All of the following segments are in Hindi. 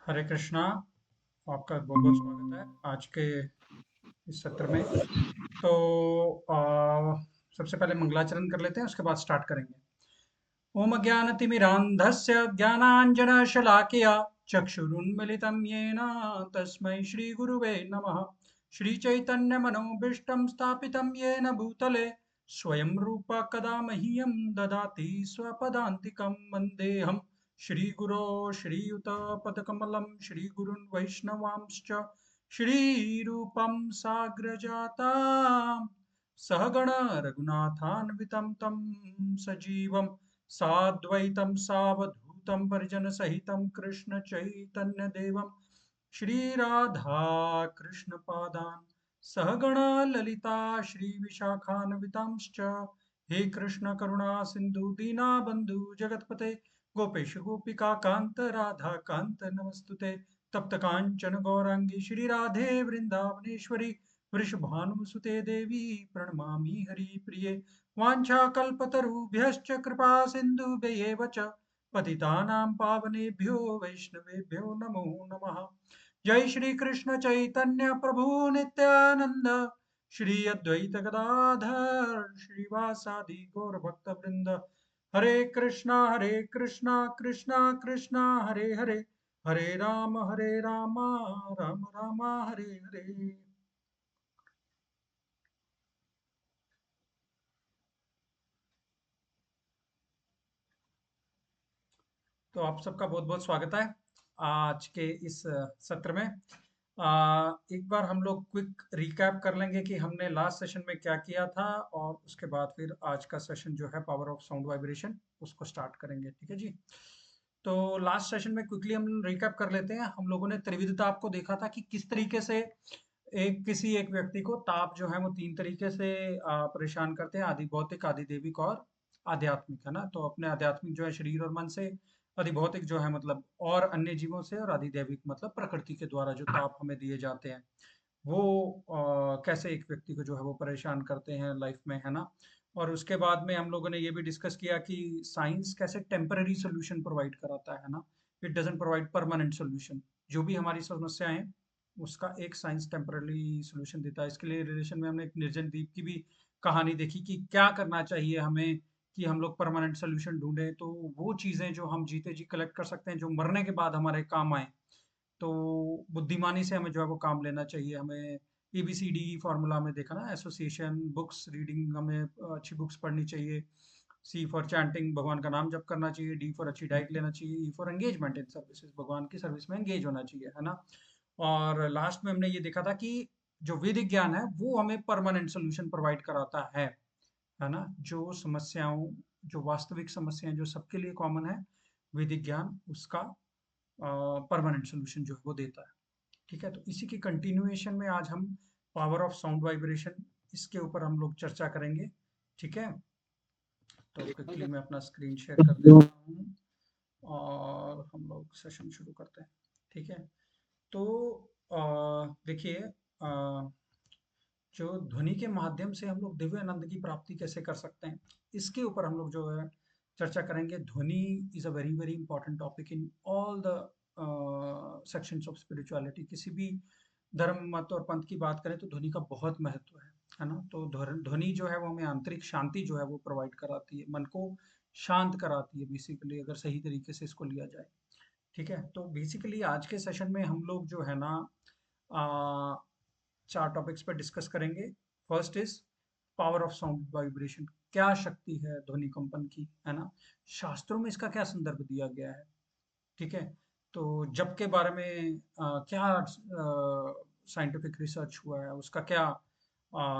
हरे कृष्णा। आपका बहुत बहुत स्वागत है आज के इस सत्र में। तो सबसे पहले मंगलाचरण कर लेते हैं, उसके बाद स्टार्ट करेंगे। ओम अज्ञानतिमिरान्धस्य ज्ञानाञ्जनशलाकया चक्षुरुन्मिलितं येन तस्मै श्रीगुरुवे नमः। श्रीचैतन्यमनोभीष्टं स्थापितं येन भूतले स्वयं रूप कदा मह्यं ददाति स्वपदान्तिकं। वन्देऽहं श्रीगुरो श्रीयुतपदकमलं श्रीगुरुन् वैष्णवांश्च श्रीरूपं साग्रजातां सहगण रघुनाथान्वितं तं सजीवं साद्वैतं सावधूतं परिजनसहितं कृष्ण चैतन्य देवं श्रीराधा कृष्ण पादान् सहगण ललिता श्रीविशाखान्वितांश्च। हे कृष्ण करुणा सिंधु दीनाबंधु जगतपते गोपेश गोपिका कांत राधा कांत नमस्तुते। तप्त कांचन गौरांगी श्री राधे वृंदावनेश्वरी वृषभानुसुते देवी प्रणमामि हरिप्रिये। वाञ्छाकल्पतरुभ्यश्च कृपा सिन्धुभ्येव च पतितानां पावनेभ्यो वैष्णवेभ्यो नमो नमः। जय श्री कृष्ण चैतन्य प्रभु नित्यानंद श्री अद्वैत गदाधर श्रीवासादि गौर भक्त वृंद। हरे कृष्णा कृष्णा कृष्णा हरे हरे, हरे राम राम राम हरे हरे। तो आप सबका बहुत बहुत स्वागत है आज के इस सत्र में। एक बार हम लोग क्विक रिकैप कर लेंगे कि हमने लास्ट सेशन में क्या किया था, और उसके बाद फिर आज का सेशन जो है पावर ऑफ साउंड वाइब्रेशन, उसको स्टार्ट करेंगे। ठीक है जी। तो लास्ट सेशन में क्विकली हम रिकैप कर लेते हैं। हम लोगों ने त्रिविध ताप को देखा था कि किस तरीके से किसी एक व्यक्ति को ताप जो है वो तीन तरीके से परेशान करते हैं: आदि भौतिक, आदि देविक और आध्यात्मिक, है ना। तो अपने आध्यात्मिक जो है शरीर और मन से, अधिभौतिक जो है मतलब और अन्य जीवों से, और अधिदैविक मतलब प्रकृति के द्वारा जो ताप हमें दिए जाते हैं वो कैसे एक व्यक्ति को जो है वो परेशान करते हैं लाइफ में, है ना। और उसके बाद में हम लोगों ने ये भी डिस्कस किया कि साइंस कैसे टेम्पररी सोल्यूशन प्रोवाइड कराता है ना। It doesn't provide permanent solution. जो भी हमारी समस्याएं हैं उसका एक साइंस टेम्पररी सोल्यूशन देता है। इसके लिए रिलेशन में हमने एक निर्जन द्वीप की भी कहानी देखी कि क्या करना चाहिए हमें कि हम लोग परमानेंट सोल्यूशन ढूंढें। तो वो चीज़ें जो हम जीते जी कलेक्ट कर सकते हैं, जो मरने के बाद हमारे काम आए, तो बुद्धिमानी से हमें जो है वो काम लेना चाहिए। हमें ABCD फॉर्मूला में देखा ना, एसोसिएशन, बुक्स रीडिंग, हमें अच्छी बुक्स पढ़नी चाहिए। C फॉर चैंटिंग, भगवान का नाम जप करना चाहिए। D फॉर अच्छी डाइट लेना चाहिए। E for engagement in services, भगवान की सर्विस में एंगेज होना चाहिए, है ना। और लास्ट में हमने ये देखा था कि जो वैदिक ज्ञान है वो हमें परमानेंट सोल्यूशन प्रोवाइड कराता है ना। जो समस्याओं, जो वास्तविक समस्याएं जो सबके लिए कॉमन है, वैदिक ज्ञान उसका परमानेंट सोल्यूशन जो है वो देता है। ठीक है। तो इसी की कंटिन्यूएशन में आज हम पावर ऑफ साउंड वाइब्रेशन, इसके ऊपर हम लोग चर्चा करेंगे। ठीक है। तो क्विकली मैं अपना स्क्रीन शेयर कर देता हूँ और हम लोग सेशन शुरू करते हैं। ठीक है। तो देखिए, जो ध्वनि के माध्यम से हम लोग दिव्य आनंद की प्राप्ति कैसे कर सकते हैं, इसके ऊपर हम लोग जो है चर्चा करेंगे। ध्वनि is a very very important topic in all the sections of spirituality. किसी भी धर्म, मत और पंथ की बात करें तो ध्वनि का बहुत महत्व है ना। तो ध्वनि जो है वो हमें आंतरिक शांति जो है वो प्रोवाइड कराती है, मन को शांत कराती है बेसिकली, अगर सही तरीके से इसको लिया जाए। ठीक है। तो बेसिकली आज के सेशन में हम लोग जो है ना चार टॉपिक्स पर डिस्कस करेंगे। First is power of sound vibration. क्या शक्ति है ध्वनि कंपन की, है ना। शास्त्रों में इसका क्या संदर्भ दिया गया है। ठीक है। तो जप के बारे में क्या साइंटिफिक रिसर्च हुआ है, उसका क्या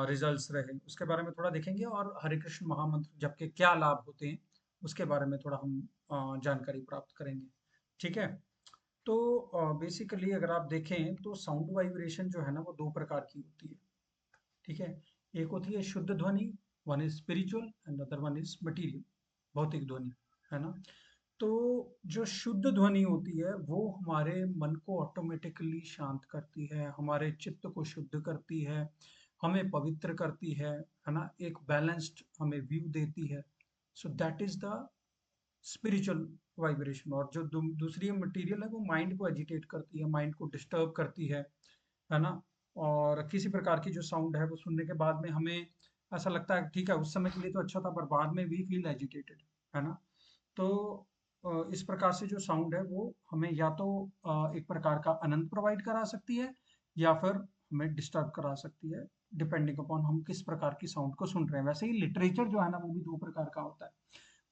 रिजल्ट्स रहे, उसके बारे में थोड़ा देखेंगे। और हरे कृष्ण महामंत्र जप के क्या लाभ होते हैं उसके बारे में थोड़ा हम जानकारी प्राप्त करेंगे। ठीक है। तो बेसिकली अगर आप देखें तो साउंड वाइब्रेशन जो है ना वो दो प्रकार की होती है। ठीक है। एक होती है शुद्ध ध्वनि, one is spiritual and other one is material, भौतिक ध्वनि, है ना। तो जो शुद्ध ध्वनि होती है वो हमारे मन को ऑटोमेटिकली शांत करती है, हमारे चित्त को शुद्ध करती है, हमें पवित्र करती है ना। एक बैलेंस्ड हमें व्यू देती है। So that is the spiritual vibration, और जो दूसरी मटेरियल है वो माइंड को एजिटेट करती है, माइंड को डिस्टर्ब करती है ना। और किसी प्रकार की जो साउंड है वो सुनने के बाद में हमें ऐसा लगता है ठीक है उस समय के लिए तो अच्छा था, पर बाद में वी फील एजिटेटेड, है ना। तो इस प्रकार से जो साउंड है वो हमें या तो एक प्रकार का आनंद प्रोवाइड करा सकती है, या फिर हमें डिस्टर्ब करा सकती है, डिपेंडिंग अपॉन हम किस प्रकार की साउंड को सुन रहे हैं। वैसे ही लिटरेचर जो है ना वो भी दो प्रकार का होता है।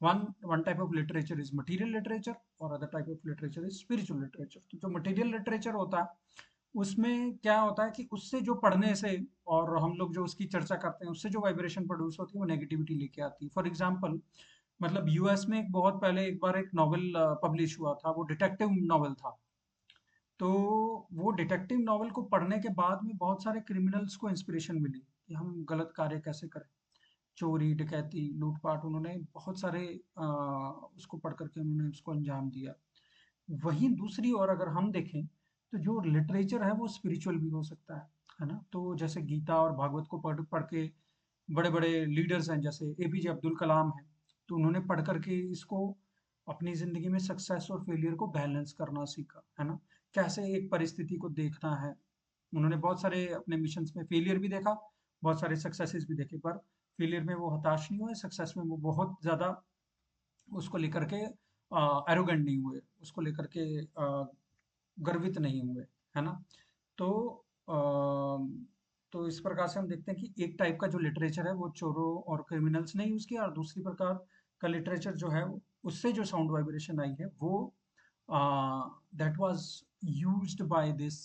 One type of literature is material literature, और other type of literature is spiritual literature. तो जो मटेरियल लिटरेचर होता है उसमें क्या होता है कि उससे जो पढ़ने से और हम लोग जो उसकी चर्चा करते हैं उससे जो वाइब्रेशन प्रोड्यूस होती है वो नेगेटिविटी लेके आती है। फॉर एग्जांपल, मतलब यूएस में एक बहुत पहले एक बार एक नॉवल पब्लिश हुआ था, वो डिटेक्टिव नॉवल था। तो वो डिटेक्टिव नॉवल को पढ़ने के बाद में बहुत सारे क्रिमिनल्स को इंस्पिरेशन मिली कि हम गलत कार्य कैसे करें, चोरी डकैती लूटपाट, उन्होंने बहुत सारे उसको पढ़ करके उन्होंने उसको अंजाम दिया। वहीं दूसरी ओर अगर हम देखें तो जो लिटरेचर है वो स्पिरिचुअल भी हो सकता है ना। तो जैसे गीता और भागवत को पढ़ पढ़ के बड़े बड़े लीडर्स हैं जैसे एपीजे अब्दुल कलाम हैं, तो उन्होंने पढ़ करके इसको अपनी जिंदगी में सक्सेस और फेलियर को बैलेंस करना सीखा, है ना। कैसे एक परिस्थिति को देखना है। उन्होंने बहुत सारे अपने मिशंस में फेलियर भी देखा, बहुत सारे सक्सेसेस भी देखे, पर फेलियर में वो हताश नहीं हुए, सक्सेस में वो बहुत ज्यादा उसको लेकर के एरोगेंट नहीं हुए, उसको लेकर के गर्वित नहीं हुए, है ना। तो अ, तो इस प्रकार से हम देखते हैं कि एक टाइप का जो लिटरेचर है वो चोरों और क्रिमिनल्स ने यूज किया, और दूसरी प्रकार का लिटरेचर जो है उससे जो साउंड वाइब्रेशन आई है वो that was used by this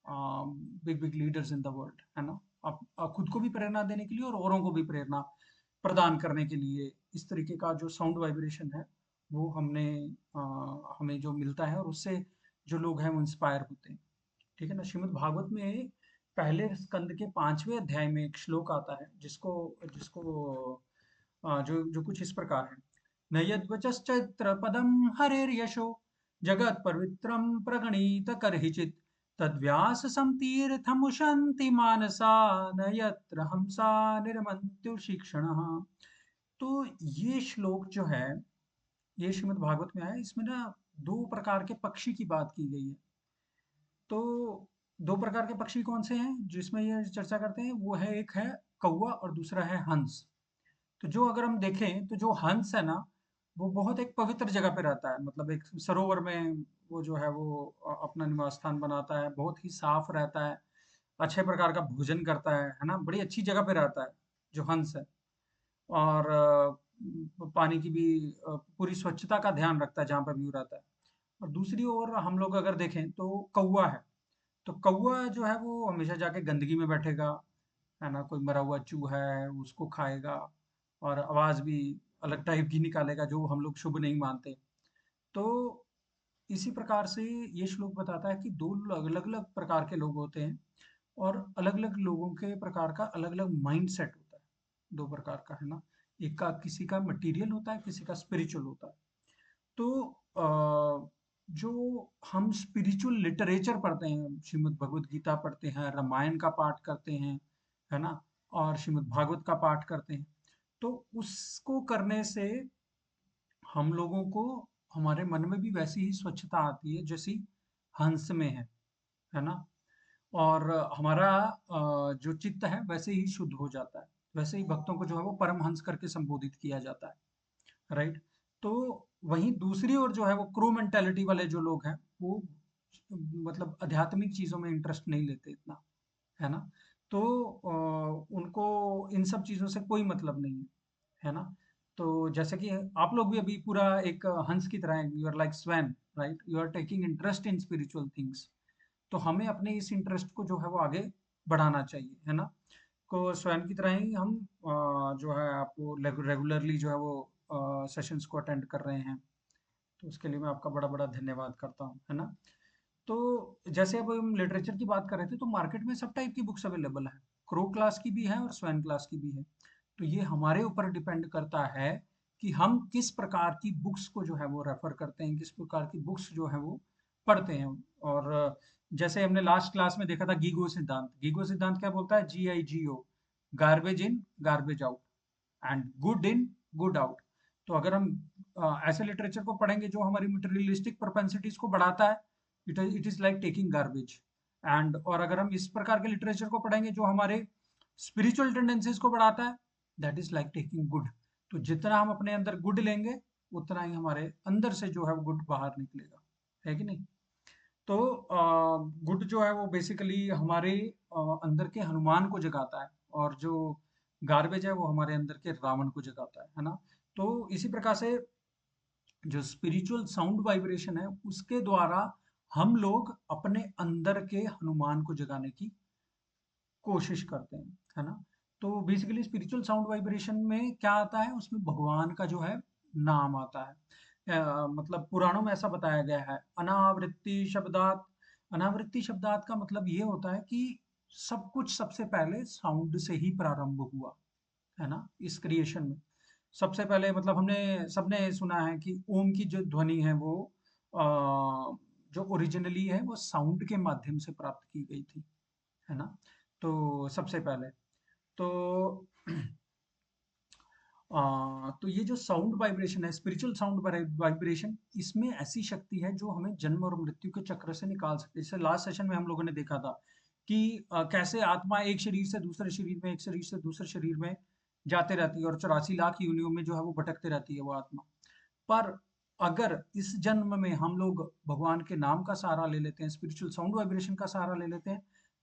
big big leaders in the world, है ना। खुद को भी प्रेरणा देने के लिए और औरों को भी प्रेरणा प्रदान करने के लिए इस तरीके का जो साउंड वाइब्रेशन है वो हमें जो मिलता है, और उससे जो लोग हैं वो इंस्पायर होते हैं। ठीक है ना। श्रीमद् भागवत में पहले स्कंद के 5वें अध्याय में एक श्लोक आता है जिसको जिसको जो कुछ इस प्रकार है। न यद्वचश्चैत्र पदम हरेर्यशो जगत पवित्रम प्रगणित करहिचित तद्व्यास समतीर्थमुशन्ति मानसा न यत्र हमसा निर्मन्त्यु शिक्षणः। तो ये श्लोक जो है ये श्रीमद् भागवत में है, इसमें ना दो प्रकार के पक्षी की बात की गई है। तो दो प्रकार के पक्षी कौन से हैं जिसमें ये चर्चा करते हैं, वो है एक है कौवा और दूसरा है हंस। तो जो अगर हम देखें तो जो हंस है ना वो बहुत एक पवित्र जगह पे रहता है, मतलब एक सरोवर में वो जो है वो अपना निवास स्थान बनाता है, बहुत ही साफ रहता है, अच्छे प्रकार का भोजन करता है ना, बड़ी अच्छी जगह पे रहता है जो हंस है। और पानी की भी पूरी स्वच्छता का ध्यान रखता है जहाँ पर भी वो रहता है। और दूसरी ओर हम लोग अगर देखें तो कौवा है। तो कौवा जो है वो हमेशा जाके गंदगी में बैठेगा, है ना, कोई मरा हुआ चूहा है उसको खाएगा, और आवाज भी अलग टाइप की निकालेगा जो हम लोग शुभ नहीं मानते। तो इसी प्रकार से ये श्लोक बताता है कि दो अलग अलग प्रकार के लोग होते हैं, और अलग अलग लोगों के प्रकार का अलग अलग माइंड सेट होता है, दो प्रकार का, है ना। एक का किसी का मटेरियल होता है, किसी का स्पिरिचुअल होता है। तो जो हम स्पिरिचुअल लिटरेचर पढ़ते हैं, श्रीमद् भगवत गीता पढ़ते हैं, रामायण का पाठ करते हैं, है ना, और श्रीमद् भागवत का पाठ करते हैं, तो उसको करने से हम लोगों को हमारे मन में भी वैसी ही स्वच्छता आती है जैसी हंस में है ना। और हमारा जो चित्त है वैसे ही शुद्ध हो जाता है, वैसे ही भक्तों को जो है वो परमहंस करके संबोधित किया जाता है, राइट। तो वहीं दूसरी ओर जो है वो क्रू मेंटेलिटी वाले जो लोग हैं वो मतलब आध्यात्मिक चीजों में इंटरेस्ट नहीं लेते इतना, है ना। तो उनको इन सब चीजों से कोई मतलब नहीं है ना। तो जैसे कि आप लोग भी अभी पूरा एक हंस की तरह you are like swan, right, you are taking interest in spiritual things. तो हमें अपने इस इंटरेस्ट को जो है वो आगे बढ़ाना चाहिए, है ना। को स्वयं की तरह ही हम जो है आपको रेगुलरली जो है वो सेशंस को अटेंड कर रहे हैं, तो उसके लिए मैं आपका बड़ा बड़ा धन्यवाद करता हूँ, है ना। तो जैसे अब हम लिटरेचर की बात कर रहे थे तो मार्केट में सब टाइप की बुक्स अवेलेबल है, क्रो क्लास की भी है और स्वैन क्लास की भी है। तो ये हमारे ऊपर डिपेंड करता है कि हम किस प्रकार की बुक्स को जो है वो रेफर करते हैं, किस प्रकार की बुक्स जो है वो पढ़ते हैं। और जैसे हमने लास्ट क्लास में देखा था गीगो सिद्धांत, गीगो सिद्धांत क्या बोलता है, GIGO, garbage in garbage out, and good in good out. तो अगर हम ऐसे लिटरेचर को पढ़ेंगे जो हमारी मटेरियलिस्टिक प्रोपेंसिटीज को बढ़ाता है, it is like taking garbage. And और अगर हम इस प्रकार के लिटरेचर को पढ़ेंगे जो हमारे स्पिरिचुअल टेंडेंसीज को बढ़ाता है, that is like taking good. तो जितना हम अपने अंदर गुड लेंगे, उतना ही हमारे अंदर से जो है वो गुड बाहर निकलेगा, है कि नहीं? तो गुड जो है वो बेसिकली हमारे अंदर के हनुमान को जगाता है, और जो गार्बेज है वो हमारे अंदर के रावण को जगाता है ना? तो इसी प्रकार से जो स्पिरिचुअल साउंड वाइब्रेशन है, उसके द्वारा हम लोग अपने अंदर के हनुमान को जगाने की कोशिश करते हैं, है ना? तो बेसिकली स्पिरिचुअल साउंड वाइब्रेशन में क्या आता है, उसमें भगवान का जो है नाम आता है। मतलब पुराणों में ऐसा बताया गया है, अनावृत्ति शब्दात। अनावृत्ति शब्दात का मतलब ये होता है कि सब कुछ सबसे पहले साउंड से ही प्रारंभ हुआ, है ना? इस क्रिएशन में सबसे पहले मतलब हमने सबने सुना है कि ओम की जो ध्वनि है वो जो ओरिजिनली है वो साउंड के माध्यम से प्राप्त की गई थी, है ना? तो सबसे पहले तो तो ये जो साउंड वाइब्रेशन है, स्पिरिचुअल साउंड वाइब्रेशन, इसमें ऐसी शक्ति है जो हमें जन्म और मृत्यु के चक्र से निकाल सकती है। जैसे लास्ट सेशन में हम लोगों ने देखा था कि कैसे आत्मा एक शरीर से दूसरे शरीर में, एक शरीर से दूसरे शरीर में जाते रहती है, और 84 लाख योनियों में जो है वो भटकते रहती है वो आत्मा। पर अगर इस जन्म में हम लोग भगवान के नाम का सहारा ले लेते हैं, स्पिरिचुअल साउंड वाइब्रेशन का सहारा ले लेते हैं,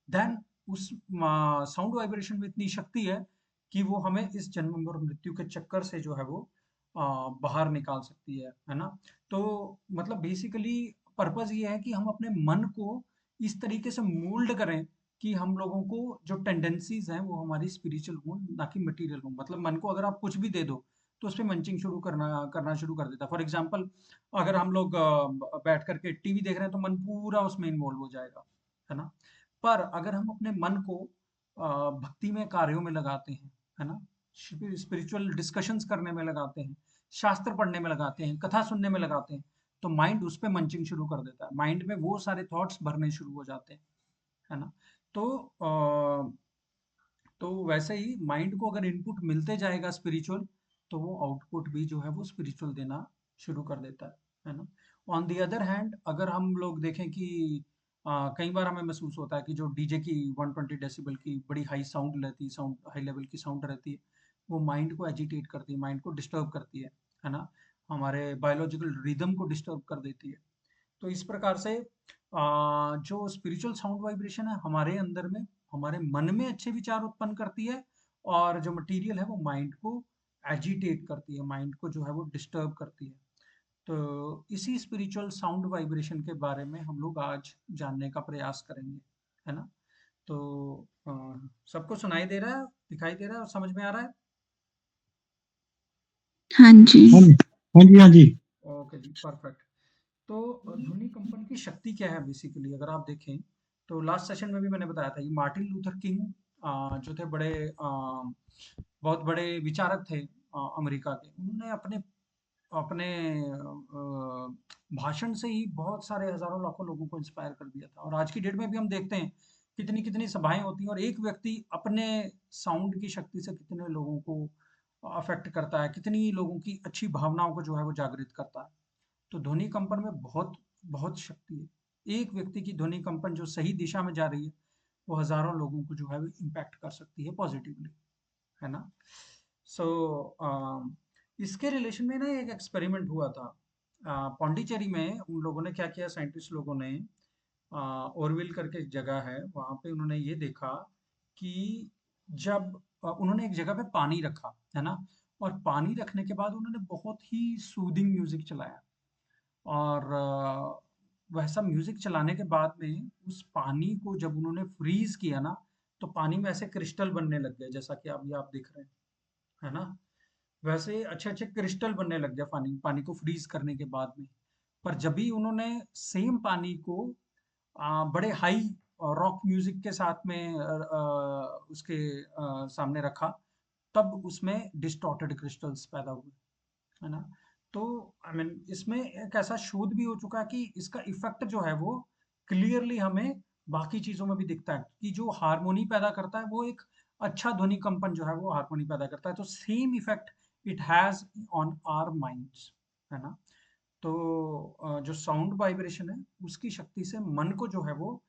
देन उस साउंड वाइब्रेशन में इतनी शक्ति है कि वो हमें इस जन्म और मृत्यु के चक्कर से जो है वो बाहर निकाल सकती है ना? तो मतलब बेसिकली पर्पस ये है कि हम अपने मन को इस तरीके से मोल्ड करें कि हम लोगों को जो टेंडेंसीज हैं वो हमारी स्पिरिचुअल हो, ना कि मटेरियल हो। मतलब मन को अगर आप कुछ भी दे दो तो उसपे मंचिंग शुरू करना करना शुरू कर देता है। फॉर एग्जाम्पल, अगर हम लोग बैठ करके टीवी देख रहे हैं तो मन पूरा उसमें इन्वॉल्व हो जाएगा, है ना? पर अगर हम अपने मन को भक्ति में कार्यों में लगाते हैं, है ना? स्पिरिचुअल डिस्कशंस करने में लगाते हैं, शास्त्र पढ़ने में लगाते हैं, कथा सुनने में लगाते हैं, तो माइंड उस पे मंचिंग शुरू कर देता है। माइंड में वो सारे थॉट्स भरने शुरू हो जाते हैं, है ना? तो तो वैसे ही माइंड को अगर इनपुट मिलते जाएगा स्पिरिचुअल, तो वो आउटपुट भी जो है वो स्पिरिचुअल देना शुरू कर देता है ना? ऑन द अदर हैंड, अगर हम लोग देखें कि कई बार हमें महसूस होता है कि जो डीजे की 120 डेसिबल की बड़ी हाई साउंड रहती है, साउंड हाई लेवल की साउंड रहती है, वो माइंड को एजिटेट करती है, माइंड को डिस्टर्ब करती है ना? हमारे बायोलॉजिकल रिदम को डिस्टर्ब कर देती है। तो इस प्रकार से जो स्पिरिचुअल साउंड वाइब्रेशन है हमारे अंदर में, हमारे मन में अच्छे विचार उत्पन्न करती है, और जो मटेरियल है वो माइंड को एजिटेट करती है, माइंड को जो है वो डिस्टर्ब करती है। तो इसी स्पिरिचुअल साउंड वाइब्रेशन के बारे में हम लोग आज जानने का प्रयास करेंगे, है ना? तो अ, सबको सुनाई दे रहा है, दिखाई दे रहा है और समझ में आ रहा है? हाँ जी। हाँ जी, हाँ जी, हाँ जी। ओके जी, परफेक्ट। तो ध्वनि कंपन की शक्ति क्या है बेसिकली, अगर आप देखें तो लास्ट सेशन में भी मैंने बताया था, ये मार्टिन लूथर किंग जो थे बड़े बहुत बड़े विचारक थे अमेरिका के। उन्होंने अपने अपने भाषण से ही बहुत सारे हजारों लाखों लोगों को इंस्पायर कर दिया था, और आज की डेट में भी हम देखते हैं कितनी कितनी सभाएं होती हैं, और एक व्यक्ति अपने साउंड की शक्ति से कितने लोगों को अफेक्ट करता है, कितनी लोगों की अच्छी भावनाओं को जो है वो जागृत करता है। तो ध्वनि कंपन में बहुत बहुत शक्ति है। एक व्यक्ति की ध्वनि कंपन जो सही दिशा में जा रही है, वो हजारों लोगों को जो है वो इम्पैक्ट कर सकती है पॉजिटिवली, है ना? सो इसके रिलेशन में ना एक एक्सपेरिमेंट हुआ था पौंडीचेरी में। उन लोगों ने क्या किया, साइंटिस्ट लोगों ने ओरविल करके एक जगह है वहाँ पे, उन्होंने ये देखा कि जब उन्होंने एक जगह पे पानी रखा, है ना? और पानी रखने के बाद उन्होंने बहुत ही सूदिंग म्यूजिक चलाया, और वैसा म्यूजिक चलाने के बाद में उस पानी को जब उन्होंने फ्रीज किया ना, तो पानी में ऐसे क्रिस्टल बनने लग गए, जैसा कि अभी आप देख रहे हैं, है ना? वैसे अच्छे अच्छे क्रिस्टल बनने लग गए पानी पानी को फ्रीज करने के बाद में। पर जब भी उन्होंने सेम पानी को बड़े हाई रॉक म्यूजिक के साथ में उसके सामने रखा, तब उसमें डिस्टॉर्टेड क्रिस्टल्स पैदा हुए, है ना? तो आई मीन इसमें एक ऐसा शोध भी हो चुका है कि इसका इफेक्ट जो है वो क्लियरली हमें बाकी चीजों में भी दिखता है, कि जो हारमोनी पैदा करता है वो एक अच्छा ध्वनि कंपन जो है वो हारमोनी पैदा करता है। तो same effect it has on our minds, है ना। तो जो साउंड वाइब्रेशन है उसकी शक्ति से मन को जो है वो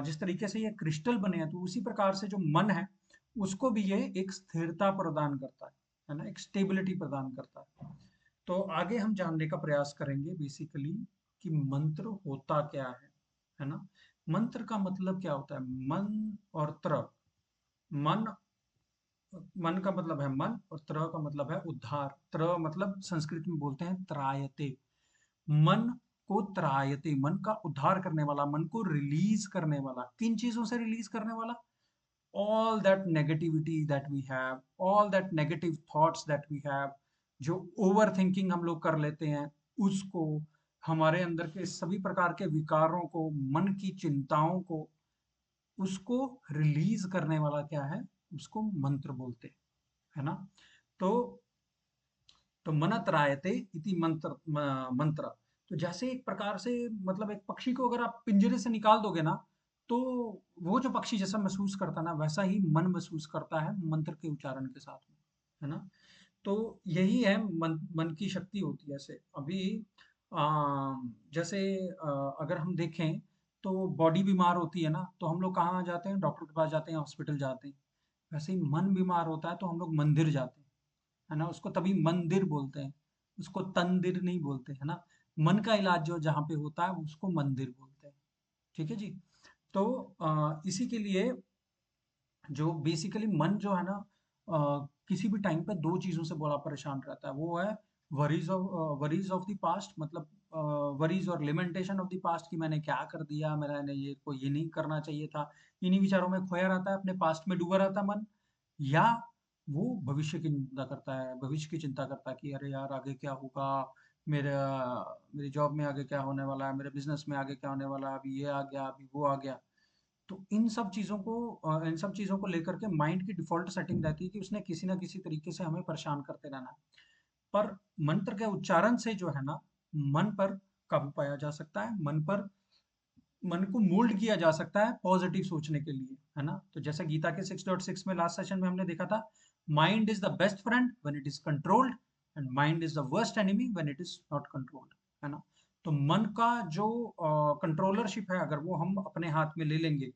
जिस तरीके से ये क्रिस्टल बने हैं तो उसी प्रकार से जो मन है उसको भी ये एक स्थिरता प्रदान करता है ना, एक स्टेबिलिटी प्रदान करता है। तो आगे हम जानने का प्रयास करेंगे बेसिकली कि मंत्र होता क्या है ना। मंत्र का मतलब क्या होता है? मन और त्र। मन, मन का मतलब है मन और त्र का मतलब है उद्धार। त्र मतलब संस्कृत में बोलते हैं त्रायते। मन को त्रायते, मन का उद्धार करने वाला, मन को रिलीज करने वाला। किन चीजों से रिलीज करने वाला? All that negativity that we have, all that negative thoughts that we have, जो ओवर थिंकिंग हम लोग कर लेते हैं उसको, हमारे अंदर के सभी प्रकार के विकारों को, मन की चिंताओं को, उसको रिलीज करने वाला क्या है? उसको मंत्र बोलते हैं, है ना। तो मनत्रायते इति मंत्र, मंत्र। तो जैसे एक प्रकार से मतलब एक पक्षी को अगर आप पिंजरे से निकाल दोगे ना, तो वो जो पक्षी जैसा महसूस करता है ना वैसा ही मन महसूस करता है मंत्र के उच्चारण के साथ में, है ना। तो यही है मन की शक्ति होती है। ऐसे अभी जैसे अगर हम देखें तो बॉडी बीमार होती है ना तो हम लोग कहाँ जाते हैं? डॉक्टर के पास जाते हैं, हॉस्पिटल जाते हैं। वैसे ही मन बीमार होता है तो हम लोग मंदिर जाते हैं, है ना। उसको तभी मंदिर बोलते हैं, उसको तंदिर नहीं बोलते, है ना। मन का इलाज जो जहाँ पे होता है उसको मंदिर बोलते हैं। ठीक है जी। तो इसी के लिए जो बेसिकली मन जो है ना किसी भी टाइम पे दो चीजों से बड़ा परेशान रहता है। वो है वरीज ऑफ द पास्ट, मतलब वरीज और लिमेंटेशन ऑफ द पास्ट कि मैंने क्या कर दिया, मेरा ने ये को ये नहीं करना चाहिए था। इन्हीं विचारों में खोया रहता है, अपने पास्ट में डूबा रहता है मन। या वो भविष्य की चिंता करता है, भविष्य की चिंता करता है कि अरे यार आगे क्या होगा, मेरा मेरी जॉब में आगे क्या होने वाला है, मेरे बिजनेस में आगे क्या होने वाला है, अभी ये आ गया, अभी वो आ गया। तो इन सब चीज़ों को लेकर के माइंड की डिफ़ॉल्ट सेटिंग रहती है कि उसने किसी न किसी तरीके से हमें परेशान करते रहना है। पर मंत्र के उच्चारण से जो है ना, मन पर काबू पाया जा सकता है, मन को मोल्ड किया जा सकता है पॉजिटिव सोचने के लिए, है ना। तो जैसे गीता के 6.6 में लास्ट सेशन में हमने देखा था, mind is the best friend when it is controlled and mind is the worst enemy when it is not controlled, है ना। तो मन का जो कंट्रोलरशिप है अगर वो हम अपने हाथ में ले लेंगे,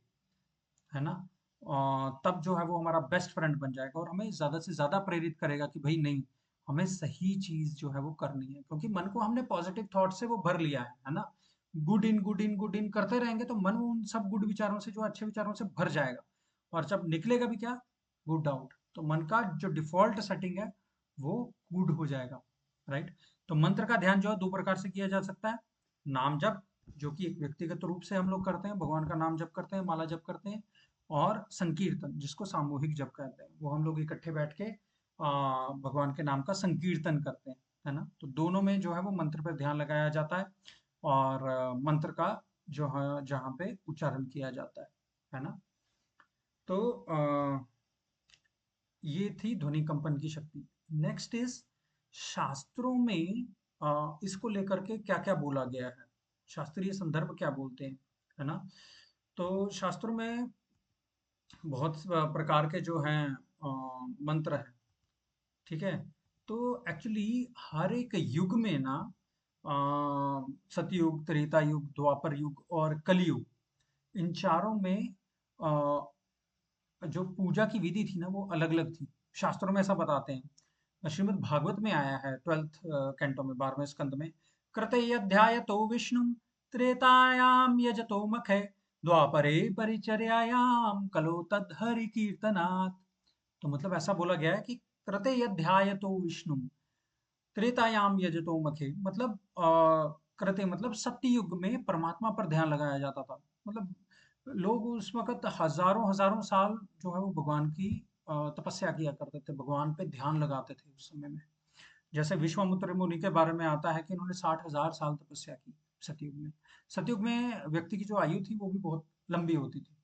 है ना, तब जो है वो हमारा बेस्ट फ्रेंड बन जाएगा और हमें ज्यादा से ज्यादा प्रेरित करेगा कि भाई नहीं, हमें सही चीज जो है वो करनी है, क्योंकि मन को हमने पॉजिटिव थॉट से वो भर लिया है ना। Good in good in good in करते रहेंगे तो मन उन सब गुड विचारों से, जो अच्छे विचारों से भर जाएगा। और जब निकलेगा भी क्या? Good out. तो मन का जो डिफॉल्ट सेटिंग है वो गुड हो जाएगा, राइट। तो मंत्र का ध्यान जो है दो प्रकार से किया जा सकता है। नाम जप, जो कि एक व्यक्तिगत रूप से हम लोग करते हैं, भगवान का नाम जप करते हैं, माला जप करते हैं। और संकीर्तन, जिसको सामूहिक जप कहते हैं, वो हम लोग इकट्ठे बैठ के भगवान के नाम का संकीर्तन करते हैं, है ना। तो दोनों में जो है वो मंत्र पर ध्यान लगाया जाता है और मंत्र का जो है जहाँ पे उच्चारण किया जाता है ना। तो ये थी ध्वनि कंपन की शक्ति। नेक्स्ट इज शास्त्रों में इसको लेकर के क्या क्या बोला गया है, शास्त्रीय संदर्भ क्या बोलते हैं, है ना। तो शास्त्रों में बहुत प्रकार के जो हैं मंत्र हैं, ठीक है। तो एक्चुअली हर एक युग में ना सतयुग, त्रेता युग, द्वापर युग और कलयुग, इन चारों में जो पूजा की विधि थी ना वो अलग अलग थी। शास्त्रों में ऐसा बताते हैं, श्रीमद् भागवत में आया है 12th कैंटो में 12वें स्कंद में, कृतयध्याय तो विष्णु त्रेतायाम यजतो मखे द्वापरे परिचर्यायाम कलो तद हरि कीर्तनात्। तो मतलब ऐसा बोला गया है कि कृतयध्याय तो विष्णु त्रेतायाम यजतो मखे, मतलब कृत्य मतलब सत्य युग में परमात्मा पर ध्यान लगाया जाता था। मतलब लोग उस वक़्त हज़ारों हज़ारों साल जो है वो भगवान की तपस्या किया करते थे, भगवान पे ध्यान लगाते थे उस समय में। जैसे विश्वामित्र मुनि के बारे में आता है कि उन्होंने 60,000 साल तपस्या की सतयुग में। सतयुग में व्यक्ति की जो आयु थी वो भी बहुत लंबी होती थी,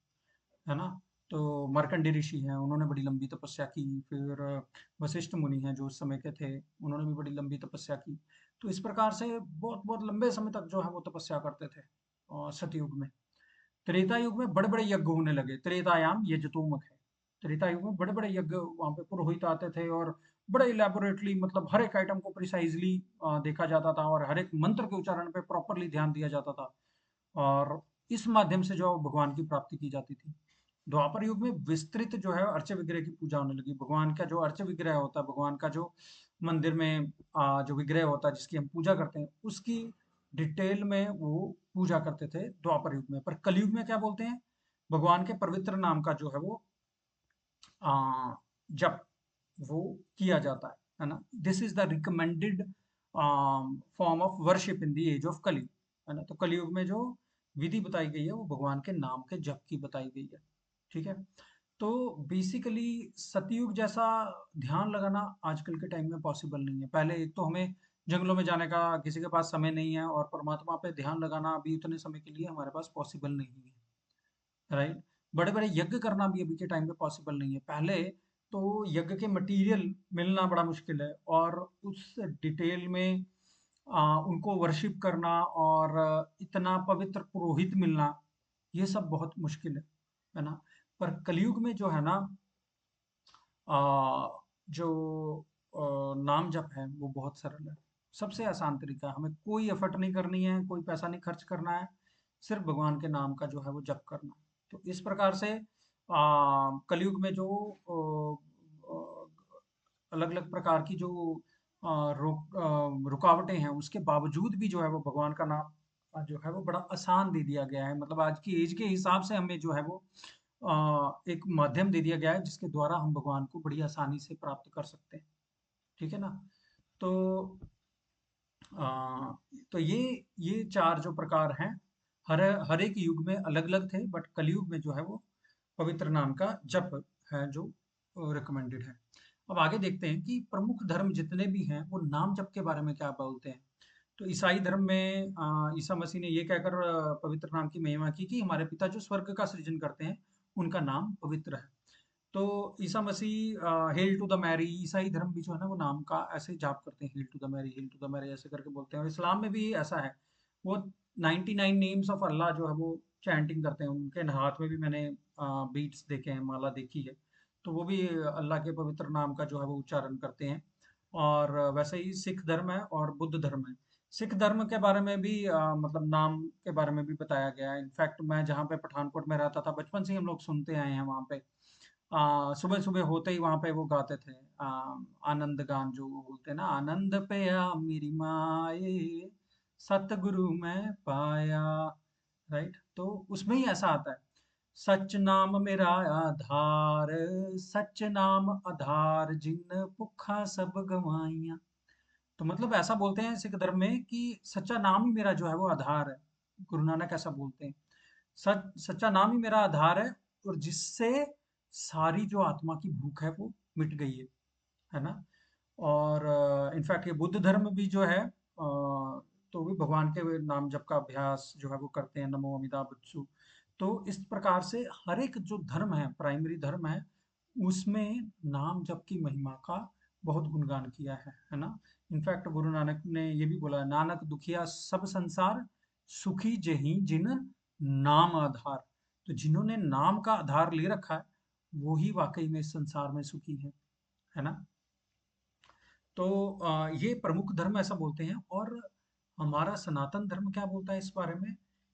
है ना। तो मार्कंडेय ऋषि हैं, उन्होंने बड़ी लंबी तपस्या की। फिर वशिष्ठ मुनि हैं जो उस समय के थे, उन्होंने भी बड़ी लंबी तपस्या की। तो इस प्रकार से बहुत बहुत लंबे समय तक जो है वो तपस्या करते थे सतयुग में। त्रेता युग में बड़े बड़े यज्ञ होने लगे, त्रेतायाम यजतोमक है। त्रेता युग में बड़े बड़े यज्ञ, वहां पे पुरोहित आते थे और बड़े इलेबोरेटली, मतलब हर एक आइटम को प्रिसाइजली देखा जाता था और हर एक मंत्र के उच्चारण पे प्रॉपरली ध्यान दिया जाता था, और इस माध्यम से जो भगवान की प्राप्ति की जाती थी। द्वापर युग में विस्तृत जो है अर्च विग्रह की पूजा होने लगी। भगवान का जो अर्च विग्रह होता है, भगवान का जो मंदिर में जो विग्रह होता है जिसकी हम पूजा करते हैं, उसकी डिटेल में वो पूजा करते थे द्वापर युग में। पर कलयुग में क्या बोलते हैं, भगवान के पवित्र नाम का जो है वो जप वो किया जाता है ना। This is the recommended form of worship in the age of Kalyug, है ना। तो कलयुग में जो विधि बताई गई है वो भगवान के नाम के जप की बताई गई है, ठीक है। तो बेसिकली सतयुग जैसा ध्यान लगाना आजकल के टाइम में पॉसिबल नहीं है। पहले एक तो हमें जंगलों में जाने का किसी के पास समय नहीं है, और परमात्मा पे ध्यान लगाना अभी उतने समय के लिए हमारे पास पॉसिबल नहीं है, राइट। बड़े बड़े यज्ञ करना भी अभी के टाइम पे पॉसिबल नहीं है। पहले तो यज्ञ के मटेरियल मिलना बड़ा मुश्किल है, और उस डिटेल में उनको वर्शिप करना और इतना पवित्र पुरोहित मिलना, ये सब बहुत मुश्किल है ना। पर कलयुग में जो है ना, जो नाम जप है वो बहुत सरल है। सबसे आसान तरीका है, हमें कोई एफर्ट नहीं करनी है, कोई पैसा नहीं खर्च करना है, सिर्फ भगवान के नाम का जो है वो जप करना है। तो इस प्रकार से कलयुग में जो अलग अलग प्रकार की जो रुकावटें हैं, उसके बावजूद भी जो है वो भगवान का नाम जो है वो बड़ा आसान दे दिया गया है। मतलब आज की एज के हिसाब से हमें जो है वो एक माध्यम दे दिया गया है जिसके द्वारा हम भगवान को बड़ी आसानी से प्राप्त कर सकते हैं, ठीक है ना। तो अ, तो ये चार जो प्रकार हैं, हर हर एक युग में अलग अलग थे, बट कलयुग में जो है वो पवित्र नाम का जप है जो रिकमेंडेड है। अब आगे देखते हैं कि प्रमुख धर्म जितने भी हैं वो नाम जप के बारे में क्या बोलते हैं। तो ईसाई धर्म में ईसा मसीह ने ये कहकर पवित्र नाम की महिमा की कि हमारे पिता जो स्वर्ग का सृजन करते हैं उनका नाम पवित्र है। तो Isa Masih hello to the Mary, ईसाई धर्म भी जो है ना वो नाम का ऐसे जाप करते हैं, hail to the Mary, hail to the Mary ऐसे करके बोलते हैं। और इस्लाम में भी ऐसा है, वो 99 नेम्स ऑफ अल्लाह जो है वो चैंटिंग करते हैं। उनके हाथ में भी मैंने बीट्स देखे हैं, माला देखी है, तो वो भी अल्लाह के पवित्र नाम का जो है वो उच्चारण करते हैं। और वैसे ही सिख धर्म है और बुद्ध धर्म है। सिख धर्म के बारे में भी मतलब नाम के बारे में भी बताया गया है। इनफैक्ट मैं जहाँ पे पठानकोट में रहता था, बचपन से ही हम लोग सुनते आए हैं वहाँ पे सुबह सुबह होते ही वहां पे वो गाते थे, आनंद गान जो वो बोलते हैं ना, आनंद पया मेरी माए सतगुरु मैं पाया, राइट। तो उसमें ही ऐसा आता है, सच नाम मेरा आधार, सच नाम आधार जिन भुखा सब गवाइया। तो मतलब ऐसा बोलते हैं सिख धर्म में कि सच्चा नाम ही मेरा जो है वो आधार है। गुरु नानक ऐसा बोलते हैं, सच सच्चा नाम ही मेरा आधार है, और जिससे सारी जो आत्मा की भूख है वो मिट गई है ना। और इनफैक्ट ये बुद्ध धर्म भी जो है तो भी भगवान के नाम जप का अभ्यास जो है वो करते हैं, नमो अमिता बुद्धू। तो इस प्रकार से हर एक जो धर्म है, प्राइमरी धर्म है, उसमें नाम जप की महिमा का बहुत गुणगान किया है ना। इनफैक्ट गुरु नानक ने ये भी बोला, नानक दुखिया सब संसार, सुखी जही जिन नाम आधार। तो जिन्होंने नाम का आधार ले रखा है वो ही वाकई में इस संसार में सुखी है ना। तो ये प्रमुख धर्म ऐसा बोलते हैं। और हमारा सनातन धर्म क्या बोलता है इस बारे में,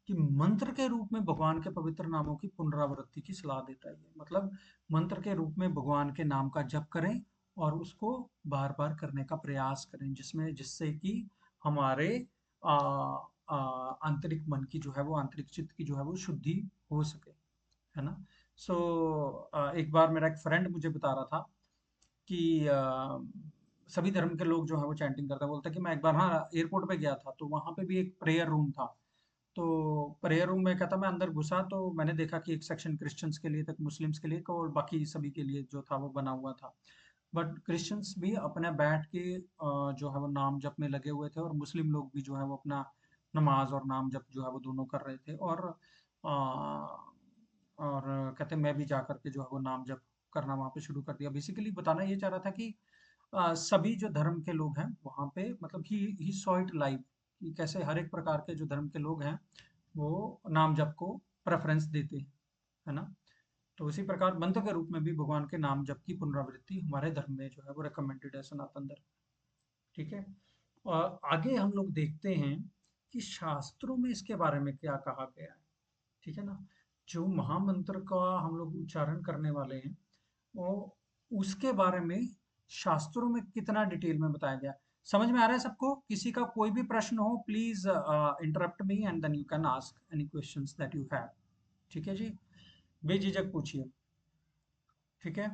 कि मंत्र के रूप में भगवान के पवित्र नामों की पुनरावृत्ति की सलाह देता है। ये मतलब मंत्र के रूप में भगवान के नाम का जप करें और उसको बार बार करने का प्रयास करें, जिसमें जिससे कि हमारे आ, आंतरिक मन की जो है वो, आंतरिक चित्त की जो है वो शुद्धि हो सके, है ना। सो एक बार मेरा एक फ्रेंड मुझे बता रहा था कि सभी धर्म के लोग जो है वो चैंटिंग करते हैं। बोलता है कि मैं एक बार हाँ एयरपोर्ट पे गया था, तो वहां पे भी एक प्रेयर रूम था। तो प्रेयर रूम में कहता, मैं अंदर घुसा तो मैंने देखा कि एक सेक्शन क्रिश्चियंस के लिए था, मुस्लिम्स के लिए, और बाकी सभी के लिए जो था वो बना हुआ था। बट क्रिश्चियंस भी अपने बैठ के जो है वो नाम जप में लगे हुए थे, और मुस्लिम लोग भी जो है वो अपना नमाज और नाम जप जो है वो दोनों कर रहे थे। और कहते मैं भी जा करके जो है वो नाम जप करना वहाँ पे शुरू कर दिया। बेसिकली बताना ये चाह रहा था कि सभी जो धर्म के लोग हैं वहाँ पे, मतलब ही सॉ इट लाइव कि कैसे हर एक प्रकार के जो धर्म के लोग हैं वो नाम जप को प्रेफरेंस देते हैं, है ना। तो उसी प्रकार मंत्र के रूप में भी भगवान के नाम जप की पुनरावृत्ति हमारे धर्म में जो है वो रिकमेंडेड है, सनातन धर्म। ठीक है। और आगे हम लोग देखते हैं कि शास्त्रों में इसके बारे में क्या कहा गया है। ठीक है ना। जो महामंत्र का हम लोग उच्चारण करने वाले हैं, वो उसके बारे में शास्त्रों में कितना डिटेल में बताया गया। समझ में आ रहा है सबको? किसी का कोई भी प्रश्न हो, please interrupt me and then you can ask any questions that you have. ठीक है जी, बेझिझक पूछिए। ठीक है।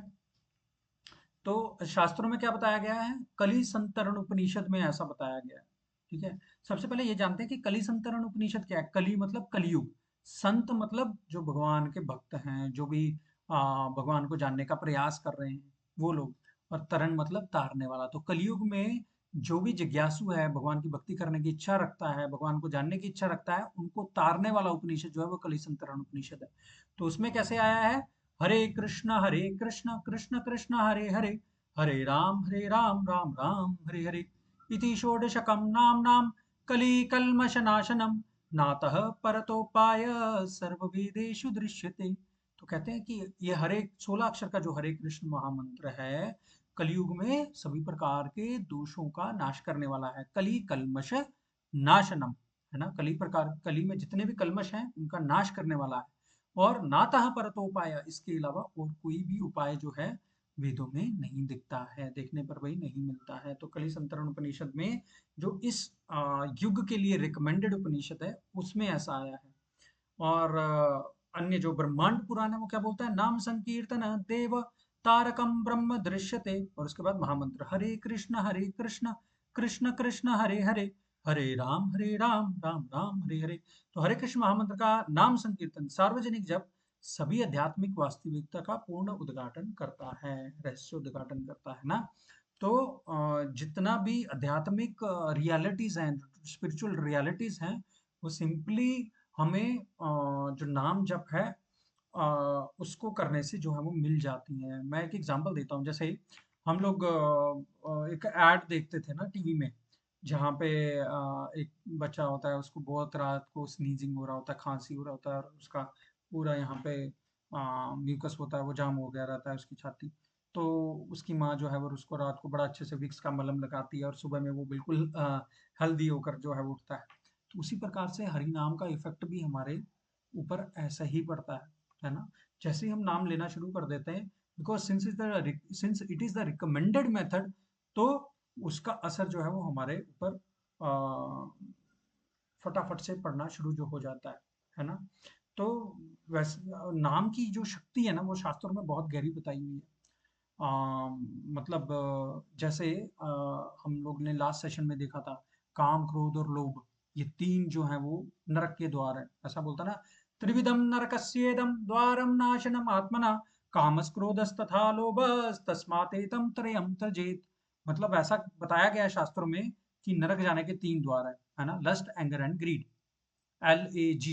तो शास्त्रों में क्या बताया गया है? कली संतरण उपनिषद में ऐसा बताया गया है। ठीक है। सबसे पहले ये जानते हैं कि कली संतरण उपनिषद क्या है। कली मतलब कलयुग, संत मतलब जो भगवान के भक्त हैं, जो भी भगवान को जानने का प्रयास कर रहे हैं वो लोग, और तरण मतलब तारने वाला। तो कलयुग में जो भी जिज्ञासु है, भगवान की भक्ति करने की इच्छा रखता है, भगवान को जानने की इच्छा रखता है, उनको तारने वाला उपनिषद जो है वो कली संतरण उपनिषद है। तो उसमें कैसे आया है? हरे कृष्ण कृष्ण कृष्ण हरे हरे, हरे राम राम राम हरे हरे, इति षोडशकं नाम्नां कलिकल्मषनाशनं, नातः परतोपाय सर्ववेदेषु दृश्यते। तो कहते हैं कि ये हरे 16 अक्षर का जो हरे कृष्ण महामंत्र है, कलयुग में सभी प्रकार के दोषों का नाश करने वाला है। कली कल्मष नाशनम, है ना। कली में जितने भी कल्मश हैं उनका नाश करने वाला है। और नातः परतोपाय, इसके अलावा और कोई भी उपाय जो है वेदों में नहीं दिखता है, देखने पर वही नहीं मिलता है। तो कली संतरण उपनिषद में जो इस युग के लिए रिकमेंडेड उपनिषद है उसमें ऐसा आया है। और अन्य जो ब्रह्मांड पुराण है वो क्या बोलता है? नाम संकीर्तन देव तारकम ब्रह्म दृश्यते। और उसके बाद महामंत्र हरे कृष्ण कृष्ण कृष्ण हरे हरे, हरे राम राम राम हरे हरे। तो हरे कृष्ण महामंत्र का नाम संकीर्तन, सार्वजनिक जप सभी आध्यात्मिक वास्तविकता का पूर्ण उद्घाटन करता है, रहस्य उद्घाटन करता है ना। तो जितना भी आध्यात्मिक रियलिटीज हैं, स्पिरिचुअल रियलिटीज हैं, वो सिंपली हमें जो नाम जप है उसको करने से जो है वो मिल जाती हैं। मैं एक एग्जांपल देता हूँ। जैसे हम लोग एक ऐड देखते थे ना टीवी में, जहाँ पे एक बच्चा होता है, उसको बहुत रात को स्नीजिंग हो रहा होता है, खांसी हो रहा होता है, और उसका पूरा यहाँ पे म्यूकस होता है, वो जाम हो गया रहता है उसकी छाती। तो उसकी माँ जो है वो उसको रात को बड़ा अच्छे से विक्स का मलहम लगाती है, और सुबह में वो बिल्कुल हेल्दी होकर जो है वो उठता है। तो उसी प्रकार से हरि नाम का इफेक्ट भी हमारे ऊपर ऐसा ही पड़ता है ना। जैसे ही हम नाम लेना शुरू कर देते हैं, because since it is the recommended method, तो उसका असर जो है वो हमारे ऊपर फटाफट से पड़ना शुरू जो हो जाता है ना। तो वैसे नाम की जो शक्ति है ना, वो शास्त्रों में बहुत गहरी बताई हुई है। मतलब जैसे हम लोग ने लास्ट सेशन में देखा था, काम क्रोध और लोभ, ये तीन जो है वो नरक के द्वार है। ऐसा बोलता ना, त्रिविधम नरकस्येदम द्वारम नाशनम आत्मना, कामस क्रोधस तथा लोभस तस्मातेतम त्रयम त्यजेत। मतलब ऐसा बताया गया है शास्त्रों में कि नरक जाने के तीन द्वार है ना। Lust, anger and greed. LAG।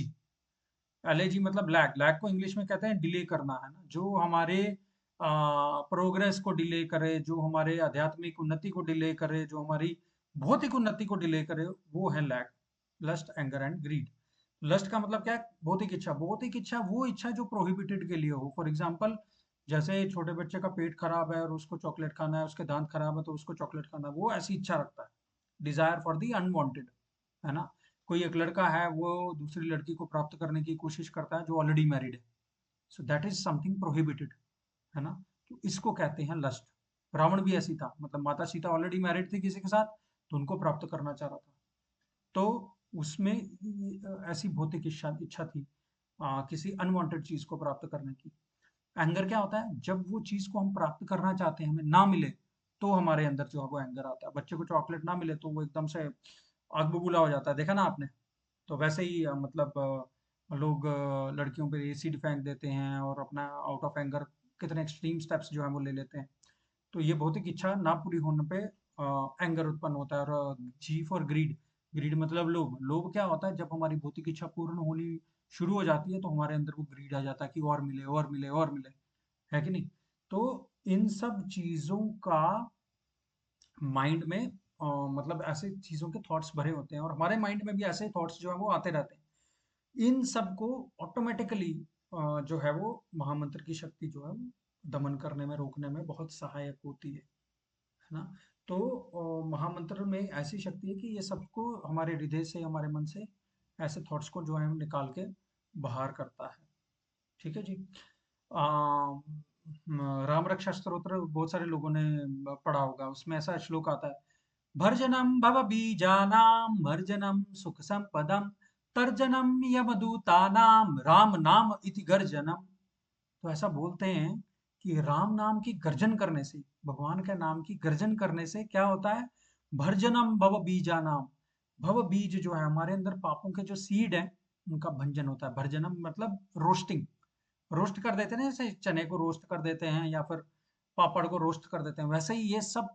LAG मतलब लैग। लैग को इंग्लिश में कहते हैं डिले करना, है ना। जो हमारे प्रोग्रेस को डिले करे, जो हमारे आध्यात्मिक उन्नति को डिले करे, जो हमारी भौतिक उन्नति को डिले करे, वो है lag. Lust, anger and greed. Lust का मतलब क्या है? भौतिक इच्छा। भौतिक इच्छा वो इच्छा जो प्रोहिबिटेड के लिए हो। फॉर एग्जाम्पल, जैसे छोटे बच्चे का पेट खराब है और उसको चॉकलेट खाना है, उसके दांत खराब है तो उसको चॉकलेट खाना है, वो ऐसी इच्छा रखता है। डिजायर फॉर दी अनवांटेड, है ना। कोई एक लड़का है, वो दूसरी लड़की को प्राप्त करने की कोशिश करता है जो ऑलरेडी मैरिड है, so that is something prohibited, है ना। तो इसको कहते हैं लस्ट। रावण भी ऐसी था, मतलब माता सीता ऑलरेडी मैरिड थी किसी के साथ, तो उनको प्राप्त करना चाह रहा था। तो उसमें ऐसी भौतिक इच्छा इच्छा थी, किसी अनवांटेड चीज को प्राप्त करने की। एंगर क्या होता है? जब वो चीज को हम प्राप्त करना चाहते हैं, हमें ना मिले, तो हमारे अंदर जो है वो एंगर आता है। बच्चे को चॉकलेट ना मिले तो वो एकदम से आग बबूला हो जाता है, देखा ना आपने। तो वैसे ही मतलब लोग लड़कियों पे एसिड फेंक देते हैं, और अपना आउट ऑफ एंगर कितने एक्सट्रीम स्टेप्स जो है वो ले लेते हैं। तो ये भौतिक इच्छा ना पूरी होने पे एंगर उत्पन्न होता है। और जी फॉर ग्रीड। ग्रीड मतलब लोभ। लोभ क्या होता है? जब हमारी भौतिक इच्छा पूर्ण होनी शुरू हो जाती है, तो हमारे अंदर वो ग्रीड आ जाता है कि और मिले और मिले और मिले, है कि नहीं। तो इन सब चीजों का माइंड में मतलब ऐसे चीजों के थॉट्स भरे होते हैं, और हमारे माइंड में भी ऐसे थॉट्स जो है वो आते रहते हैं। इन सब को ऑटोमेटिकली जो है वो महामंत्र की शक्ति जो है वो दमन करने में, रोकने में बहुत सहायक होती है ना। तो महामंत्र में ऐसी शक्ति है कि ये सबको हमारे हृदय से, हमारे मन से ऐसे थॉट्स को जो है निकाल के बाहर करता है। ठीक है जी। राम रक्षा स्तोत्र बहुत सारे लोगों ने पढ़ा होगा, उसमें ऐसा श्लोक आता है, भर्जनम भव बीजानाम भर्जनम सुख संपदम तर्जनम यमदूतानाम राम नाम इति गर्जनम। तो ऐसा बोलते हैं कि राम नाम की गर्जन करने से, भगवान के नाम की गर्जन करने से क्या होता है, भर्जनम भव बीजा नाम, भव बीज जो है हमारे अंदर पापों के जो सीड है उनका भंजन होता है। भर्जनम मतलब रोस्टिंग, रोस्ट कर देते हैं ना, जैसे चने को रोस्ट कर देते हैं या फिर पापड़ को रोस्ट कर देते हैं, वैसे ही ये सब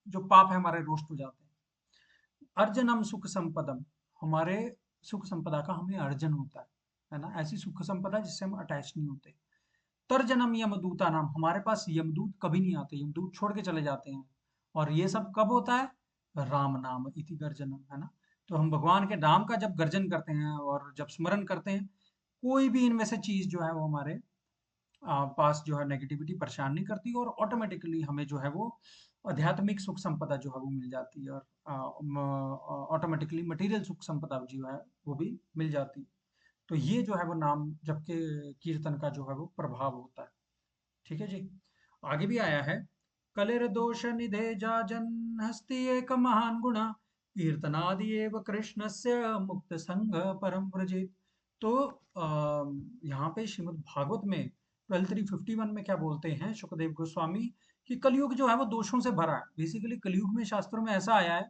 जो पाप है हमारे रोस्ट हो जाते हैं। अर्जनम सुख संपदम, हमारे सुख संपदा का हमें अर्जन होता है ना, ऐसी सुख संपदा जिससे हम अटैच नहीं होते। तर्जनम यमदूता नाम, हमारे पास यमदूत कभी नहीं आते, यमदूत छोड़ के चले जाते हैं। और ये सब कब होता है, राम नाम इति गर्जनम, है ना। तो हम भगवान के नाम का जब गर्जन करते हैं और जब स्मरण करते हैं, कोई भी इनमें से चीज जो है वो हमारे पास जो है नेगेटिविटी परेशान नहीं करती, और ऑटोमेटिकली हमें जो है वो आध्यात्मिक सुख संपदा जो है वो मिल जाती है, और ऑटोमेटिकली मटेरियल सुख संपदा जो है वो भी मिल जाती है। तो ये जो है वो नाम जप के कीर्तन का जो है वो प्रभाव होता है। ठीक है जी। आगे भी आया है, कलिर दोष निधे जाजन हस्ति एक महान गुणा कीर्तनादि एव कृष्णस्य मुक्त संग परम व्रजित। तो यहाँ पे श्रीमद् भागवत में 12:351 में क्या बोलते हैं सुखदेव गोस्वामी, कि कलयुग जो है वो दोषों से भरा है। बेसिकली कलयुग में शास्त्रों में ऐसा आया है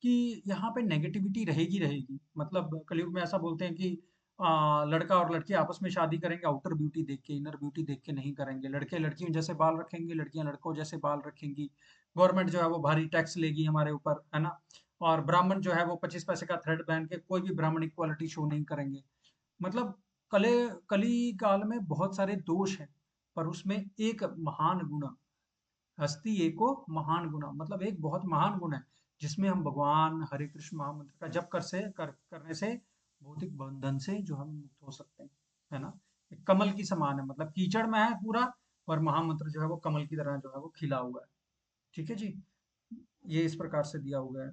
कि यहाँ पे नेगेटिविटी रहेगी रहेगी। मतलब कलयुग में ऐसा बोलते हैं कि लड़का और लड़की आपस में शादी करेंगे आउटर ब्यूटी देख के, इनर ब्यूटी देख के नहीं करेंगे। लड़के लड़कियों जैसे बाल रखेंगे, लड़कियां लड़कों जैसे बाल रखेंगी। गवर्नमेंट जो है वो भारी टैक्स लेगी हमारे ऊपर, है ना। और ब्राह्मण जो है वो 25 पैसे का थ्रेड पहन के कोई भी ब्राह्मण इक्वालिटी शो नहीं करेंगे। मतलब कले कली काल में बहुत सारे दोष हैं, पर उसमें एक महान गुण, हस्ती एको महान गुना, मतलब एक बहुत महान गुण है जिसमें हम भगवान हरे कृष्ण महामंत्र का जप करने से भौतिक बंधन से जो हम मुक्त हो सकते हैं, है ना। एक कमल की समान है, मतलब कीचड़ में है पूरा, और महामंत्र जो है वो कमल की तरह जो है वो खिला हुआ है। ठीक है जी। ये इस प्रकार से दिया हुआ है।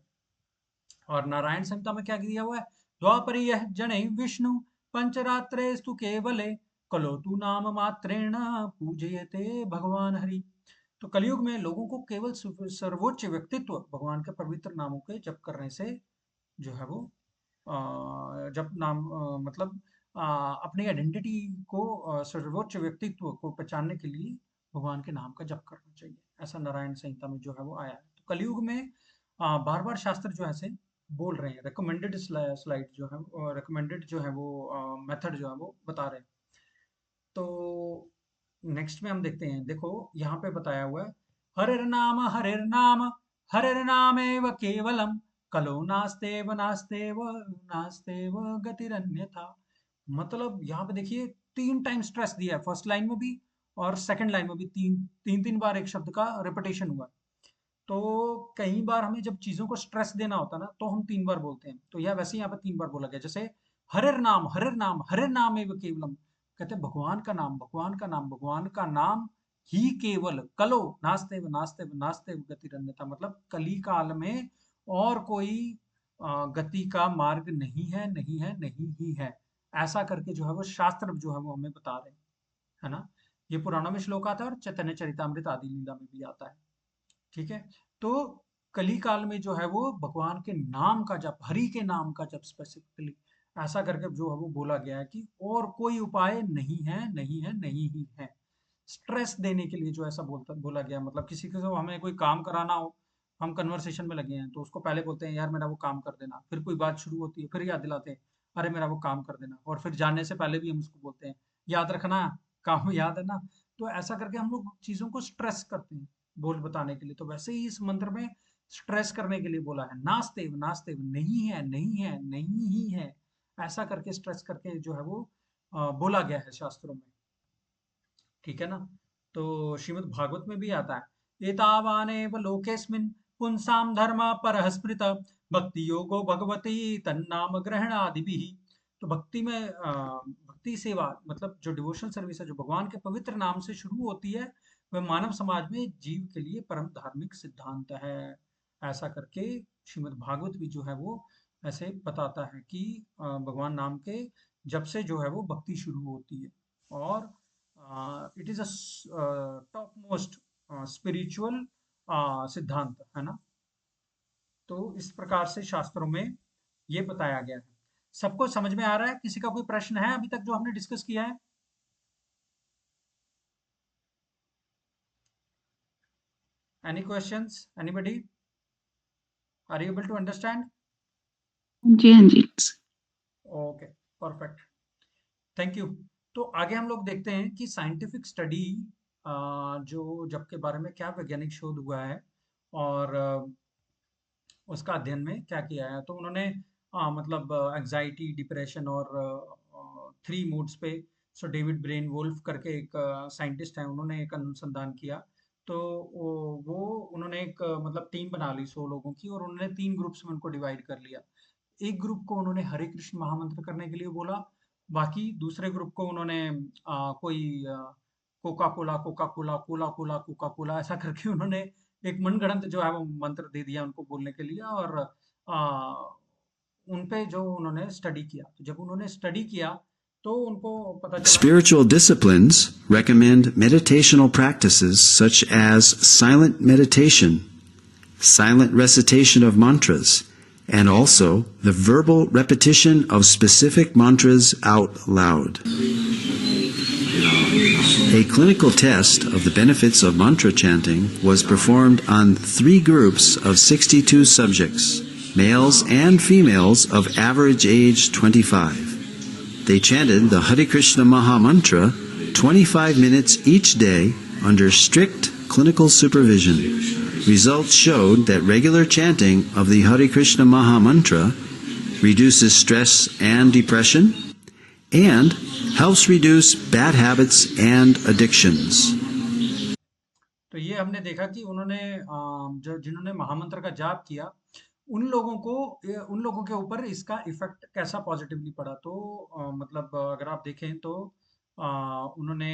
और नारायण संहिता में क्या दिया हुआ है, द्वापर यह जने विष्णु पंचरात्रे स्तु केवले कलो तू नाम मात्रेण पूजयते भगवान हरि। तो कलयुग में लोगों को केवल सर्वोच्च व्यक्तित्व भगवान के पवित्र नामों के जप करने से जो है वो जप नाम मतलब अपनी आइडेंटिटी को, सर्वोच्च व्यक्तित्व को पहचानने के लिए भगवान के नाम का जप करना चाहिए। ऐसा नारायण संहिता में जो है वो आया है। तो कलयुग में बार बार शास्त्र जो है से बोल रहे हैं, रिकमेंडेड स्लाइड जो है, रिकमेंडेड जो है वो मेथड जो है वो बता रहे हैं। तो नेक्स्ट में हम देखते हैं, देखो यहाँ पे बताया हुआ है, हरिर नाम हरिर नामेव केवलम कलो नास्तेव नास्तेव नास्तेव गतिरन्यथा। मतलब यहाँ पे देखिए 3 टाइम स्ट्रेस दिया है, फर्स्ट लाइन में भी और सेकंड लाइन में भी तीन तीन तीन बार एक शब्द का रिपीटेशन हुआ है। तो कई बार हमें जब चीजों को स्ट्रेस देना होता है ना, तो हम 3 बार बोलते हैं। तो यह वैसे यहाँ पे 3 बार बोला गया, जैसे हरिर नाम एवं केवलम, कहते हैं भगवान का नाम, भगवान का नाम, भगवान का नाम ही केवल, कलो नास्तेव नास्तेव नास्तेव गतिरन्यथा, मतलब कली काल में और कोई गति का मार्ग नहीं है, नहीं है, नहीं ही है। ऐसा करके जो है वो शास्त्र जो है वो हमें बता रहे हैं, है ना। ये पुराणों में श्लोक आता है और चैतन्य चरितामृत आदि लीला में भी आता है। ठीक है। तो कली काल में जो है वो भगवान के नाम का जप, हरि के नाम का जप स्पेसिफिकली ऐसा करके जो है वो बोला गया है कि और कोई उपाय नहीं है, नहीं है, नहीं ही है। स्ट्रेस देने के लिए जो ऐसा बोला गया, मतलब किसी को हमें कोई काम कराना हो, हम कन्वर्सेशन में लगे हैं तो उसको पहले बोलते हैं यार मेरा वो काम कर देना, फिर कोई बात शुरू होती है फिर याद दिलाते हैं अरे मेरा वो काम कर देना, और फिर जाने से पहले भी हम उसको बोलते हैं याद रखना, काम याद है ना। तो ऐसा करके हम लोग चीजों को स्ट्रेस करते हैं बोल बताने के लिए। तो वैसे ही इस मंत्र में स्ट्रेस करने के लिए बोला है, नास्तेव नास्तेव, नहीं है, नहीं है, नहीं ही है, ऐसा करके स्ट्रेस करके जो है वो बोला गया है शास्त्रों में। ठीक है ना। तो श्रीमद् भागवत में भी आता है, एतावानेव लोकेस्मिन् पुंसां धर्म परः स्मृत भक्ति योगो भगवती तन्नाम ग्रहणादिभिः। तो भक्ति में भक्ति सेवा मतलब जो डिवोशनल सर्विस है, जो भगवान के पवित्र नाम से शुरू होती है, वह मानव समाज में जीव के लिए परम धार्मिक सिद्धांत है। ऐसा करके श्रीमद् भागवत भी जो है वो ऐसे बताता है कि भगवान नाम के जब से जो है वो भक्ति शुरू होती है, और it is a top most spiritual सिद्धांत है ना। तो इस प्रकार से शास्त्रों में ये बताया गया है। सबको समझ में आ रहा है? किसी का कोई प्रश्न है अभी तक जो हमने डिस्कस किया है? Any questions? Anybody? Are you able to understand? जी हाँ जी। Okay, perfect, thank you. तो आगे हम लोग देखते हैं कि साइंटिफिक स्टडी जो जब के बारे में क्या वैज्ञानिक शोध हुआ है, और उसका अध्ययन में क्या किया है। तो उन्होंने मतलब एंजाइटी, डिप्रेशन और थ्री मूड्स पे, सो डेविड ब्रेन वुल्फ करके एक साइंटिस्ट हैं, उन्होंने एक अनुसंधान किया। तो वो उन्होंने एक मतलब टीम बना ली 100 लोगों की, और उन्होंने 3 ग्रुप्स में उनको डिवाइड कर लिया। एक ग्रुप को उन्होंने हरे कृष्ण महामंत्र करने के लिए बोला, बाकी दूसरे ग्रुप को उन्होंने कोई Coca Cola Coca Cola Cola Cola Coca Cola ऐसा करके उन्होंने एक मनगढ़ंत जो है वो मंत्र दे दिया उनको बोलने के लिए, और उन पे जो उन्होंने स्टडी किया। तो जब उन्होंने स्टडी किया तो उनको पता चला। Spiritual disciplines recommend meditational practices such as silent meditation, silent recitation of mantras, and also the verbal repetition of specific mantras out loud. A clinical test of the benefits of mantra chanting was performed on 3 groups of 62 subjects, males and females of average age 25. They chanted the Hare Krishna Maha Mantra 25 minutes each day under strict clinical supervision. Results showed that regular chanting of the Hare Krishna Maha Mantra reduces stress and depression and helps reduce bad habits and addictions. तो ये हमने देखा कि उन्होंने जो जिन्होंने महामंत्र का जाप किया, उन लोगों को उन लोगों के ऊपर इसका इफेक्ट कैसा पॉजिटिवली पड़ा। तो मतलब अगर आप देखें तो उन्होंने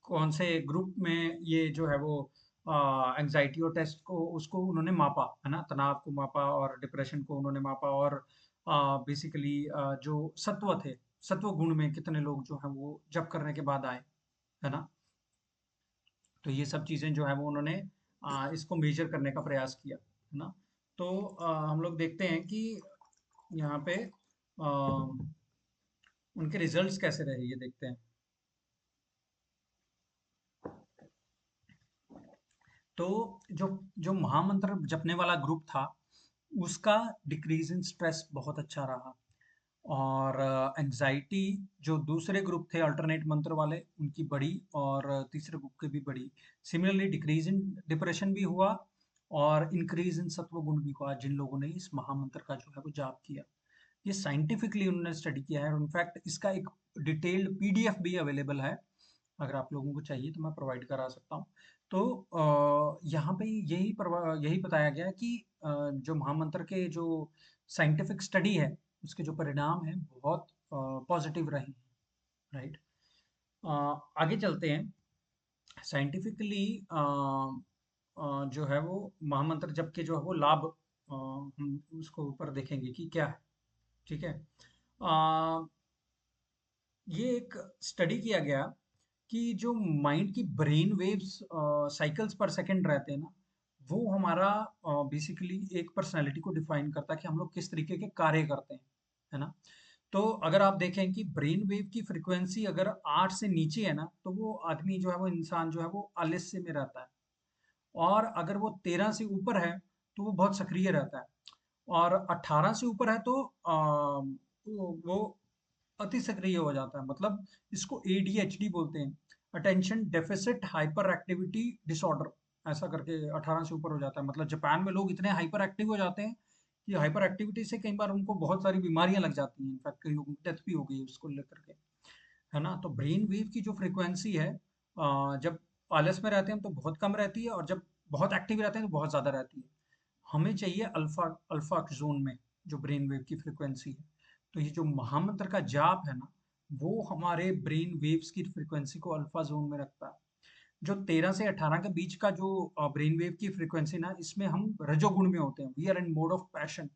कौन से ग्रुप में ये जो है वो एंजाइटी और टेस्ट को उसको उन्होंने मापा है ना, तनाव को मापा और डिप्रेशन को उन्होंने मापा, और बेसिकली जो सत्व थे, सत्व गुण में कितने लोग जो हैं वो जप करने के बाद आए, है ना। तो ये सब चीज़ें जो है वो उन्होंने इसको मेजर करने का प्रयास किया, है ना। तो हम लोग देखते हैं कि यहाँ पे उनके रिजल्ट्स कैसे रहे, ये देखते हैं। तो जो जो महामंत्र जपने वाला ग्रुप था, उसका डिक्रीज इन स्ट्रेस बहुत अच्छा रहा, और एंजाइटी जो दूसरे ग्रुप थे अल्टरनेट मंत्र वाले उनकी बढ़ी, और तीसरे ग्रुप के भी बढ़ी। सिमिलरली डिक्रीज इन डिप्रेशन भी हुआ, और इंक्रीज इन सत्व गुण भी हुआ जिन लोगों ने इस महामंत्र का जो है वो जाप किया। ये साइंटिफिकली उन्होंने स्टडी किया है, और इनफैक्ट इसका एक डिटेल्ड पीडीएफ भी अवेलेबल है, अगर आप लोगों को चाहिए तो मैं प्रोवाइड करा सकता हूँ। तो यहाँ पे यही बताया गया है कि जो महामंत्र के जो साइंटिफिक स्टडी है, उसके जो परिणाम हैं बहुत पॉजिटिव रहे हैं, राइट। आगे चलते हैं। साइंटिफिकली जो है वो महामंत्र जप के जो है वो लाभ हम उसको ऊपर देखेंगे कि क्या है, ठीक है। ये एक स्टडी किया गया कि जो माइंड की ब्रेन वेव्स साइकिल्स पर सेकंड रहते हैं ना, वो हमारा बेसिकली एक पर्सनालिटी को डिफाइन करता है कि हम लोग किस तरीके के कार्य करते हैं, है ना। तो अगर आप देखें कि ब्रेन वेव की फ्रीक्वेंसी अगर 8 से नीचे है ना, तो वो आदमी जो है वो इंसान जो है वो आलस्य में रहता है, और अगर वो 13 से ऊपर है तो वो बहुत सक्रिय रहता है, और 18 से ऊपर है तो वो अति सक्रिय हो जाता है। मतलब इसको एडीएचडी बोलते हैं, attention deficit hyper activity disorder, ऐसा करके 18 से ऊपर हो जाता है। मतलब जापान में लोग इतने हाइपर एक्टिव हो जाते हैं कि हाइपर एक्टिविटी से कई बार उनको बहुत सारी बीमारियां लग जाती हैं, इनफैक्ट कई लोगों की डेथ भी हो गई है उसको लेकर के, है ना। तो ब्रेन वेव की जो फ्रीक्वेंसी है, जब आलस में रहते हैं तो बहुत कम रहती है, और जब बहुत एक्टिव रहते हैं तो बहुत ज़्यादा रहती है। हमें चाहिए अल्फा अल्फा जोन में जो ब्रेन वेव की फ्रीक्वेंसी है। तो ये जो महामंत्र का जाप है ना, वो हमारे ब्रेन वेव्स की फ्रीक्वेंसी को अल्फा जोन में रखता है। जो 13 से 18 के बीच का जो ब्रेन वेव की फ्रीक्वेंसी ना, इसमें हम रजोगुण में होते हैं, we are in mode of passion,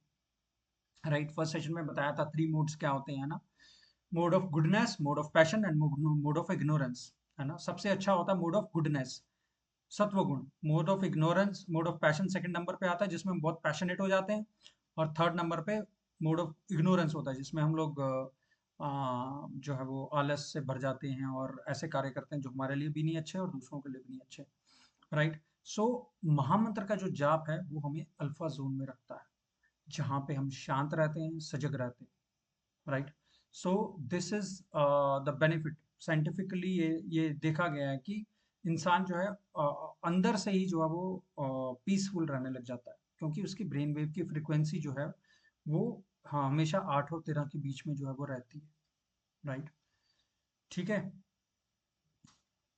right. First session में बताया था 3 मोड्स क्या होते हैं ना, mode of goodness, mode of passion and mode of ignorance, है ना। सबसे अच्छा होता है मोड ऑफ गुडनेस, सत्व गुण। Mode of ignorance, mode of passion second number पे आता है, जिसमें हम बहुत पैशनेट हो जाते हैं। और थर्ड नंबर पे मोड ऑफ इग्नोरेंस होता है, जिसमें हम लोग जो है वो आलस से भर जाते हैं और ऐसे कार्य करते हैं जो हमारे लिए भी नहीं अच्छे और दूसरों के लिए भी नहीं अच्छे, राइट। सो महामंत्र का जो जाप है वो हमें अल्फा जोन में रखता है, जहाँ पे हम शांत रहते हैं, सजग रहते हैं, right. So this is the benefit. Scientifically ये देखा गया है कि इंसान जो है अंदर से ही जो है वो पीसफुल रहने लग जाता है, क्योंकि उसकी ब्रेन वेव की फ्रीक्वेंसी जो है वो, हाँ, हमेशा 8 और 13 के बीच में जो है वो रहती है, राइट। ठीक है।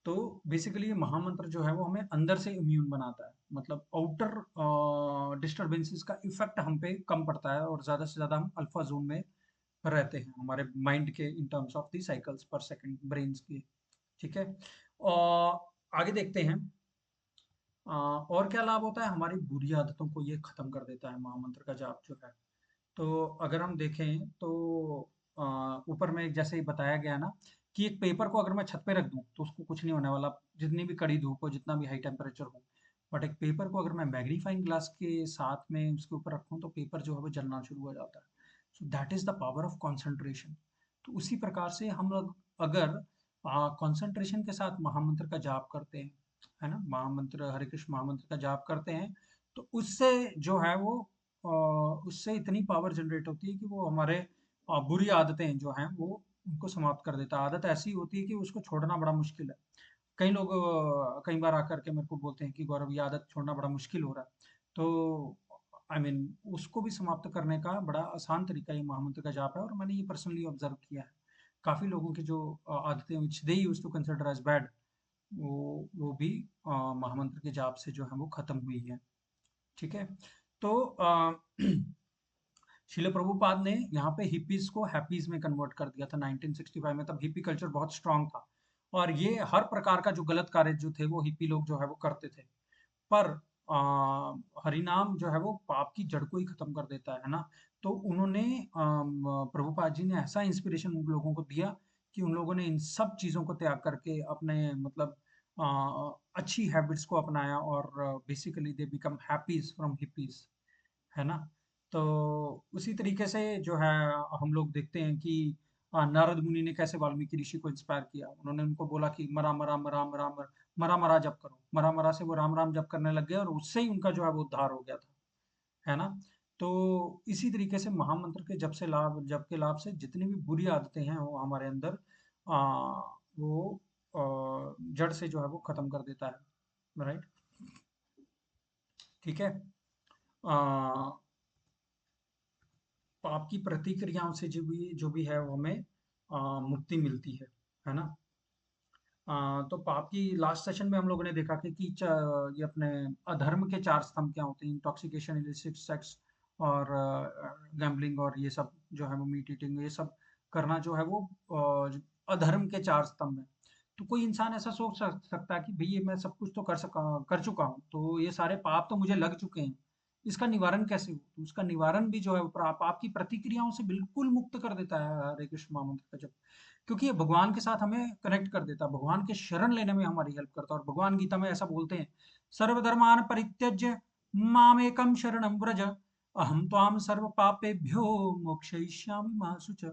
तो बेसिकली ये महामंत्र जो है वो हमें अंदर से इम्यून बनाता है, मतलब आउटर डिस्टरबेंसेस का इफेक्ट हम पे कम पड़ता है और ज़्यादा से ज़्यादा हम अल्फा जोन में रहते हैं हमारे माइंड के, in terms of the cycles पर सेकंड ब्रेन्स की। ठीक है। और आगे देखते हैं और क्या लाभ होता है। हमारी बुरी आदतों को ये खत्म कर देता है महामंत्र का जाप जो है। तो अगर हम देखें तो ऊपर में जैसे ही बताया गया ना, कि एक पेपर को अगर मैं छत पे रख दूं तो उसको कुछ नहीं होने वाला, जितनी भी कड़ी धूप हो, जितना भी हाई टेम्परेचर हो। बट एक पेपर को अगर मैं मैग्नीफाइंग ग्लास के साथ में उसके ऊपर रखूं तो पेपर जो है वो जलना शुरू हो जाता है। So that is the power of concentration. तो उसी प्रकार से हम लोग अगर कंसंट्रेशन के साथ महामंत्र का जाप करते हैं, है ना, महामंत्र, हरे कृष्ण महामंत्र का जाप करते हैं, तो उससे जो है वो उससे इतनी पावर जनरेट होती है कि वो हमारे बुरी आदतें जो हैं वो उनको समाप्त कर देता है। आदत ऐसी होती है कि उसको छोड़ना बड़ा मुश्किल है। कई लोग कई बार आकर के मेरे को बोलते हैं कि गौरव ये आदत छोड़ना बड़ा मुश्किल हो रहा है। तो आई मीन उसको भी समाप्त करने का बड़ा आसान तरीका ये महामंत्र का जाप है, और मैंने ये पर्सनली ऑब्जर्व किया है। काफ़ी लोगों की जो आदतें which they used to consider as bad, वो भी महामंत्र के जाप से जो है वो खत्म हुई है। ठीक है। तो शिल प्रभुपाद ने यहाँ पे हिप्पीज को हैप्पीज में कन्वर्ट कर दिया था 1965 में। तब हिप्पी कल्चर बहुत स्ट्रांग था और ये हर प्रकार का जो गलत कार्य जो थे वो हिप्पी लोग जो है वो करते थे। पर हरिनाम जो है वो पाप की जड़ को ही खत्म कर देता है ना। तो उन्होंने प्रभुपाद जी ने ऐसा इंस्पिरेशन उन लोगों को दिया कि उन लोगों ने इन सब चीज़ों को त्याग करके अपने मतलब अच्छी हैबिट्स को अपनाया और basically they become happies from hippies, है ना। तो उसी तरीके से जो है हम लोग देखते हैं कि नारद मुनि ने कैसे वाल्मीकि ऋषि को इंस्पायर किया। उन्होंने उनको बोला कि मरा मरा मरा मरा मरा मरा मरा जप करो। मरा मरा से वो राम राम जप करने लग गए और उससे ही उनका जो है वो उद्धार हो गया था, है ना। तो इसी तरीके से महामंत्र के जप के लाभ से जितनी भी बुरी आदतें हैं वो हमारे अंदर वो जड़ से जो है वो खत्म कर देता है, राइट। ठीक है। पाप की प्रतिक्रियाओं से जो भी है वो हमें मुक्ति मिलती है ना। तो पाप की लास्ट सेशन में हम लोगों ने देखा कि ये अपने अधर्म के 4 स्तंभ क्या होते हैं, इंटॉक्सिकेशन, इलिसिट सेक्स और गैम्बलिंग, और ये सब जो है वो मीट ईटिंग, ये सब करना जो है वो अधर्म के 4 स्तंभ हैं। तो कोई इंसान ऐसा सोच सकता है कि भाई ये मैं सब कुछ तो कर चुका हूँ, तो ये सारे पाप तो मुझे लग चुके हैं, इसका निवारण कैसे हो। तो उसका निवारण भी जो है वो पाप की प्रतिक्रियाओं से बिल्कुल मुक्त कर देता है हरे कृष्ण महामंत्र का जब, क्योंकि ये भगवान के साथ हमें कनेक्ट कर देता है, भगवान के शरण लेने में हमारी हेल्प करता है। और भगवान गीता में ऐसा बोलते हैं, सर्वधर्मान परित्यज्य मामेकम शरणं व्रज अहम त्वाम सर्व पापेभ्यो मोक्षयिष्यामि मा शुच।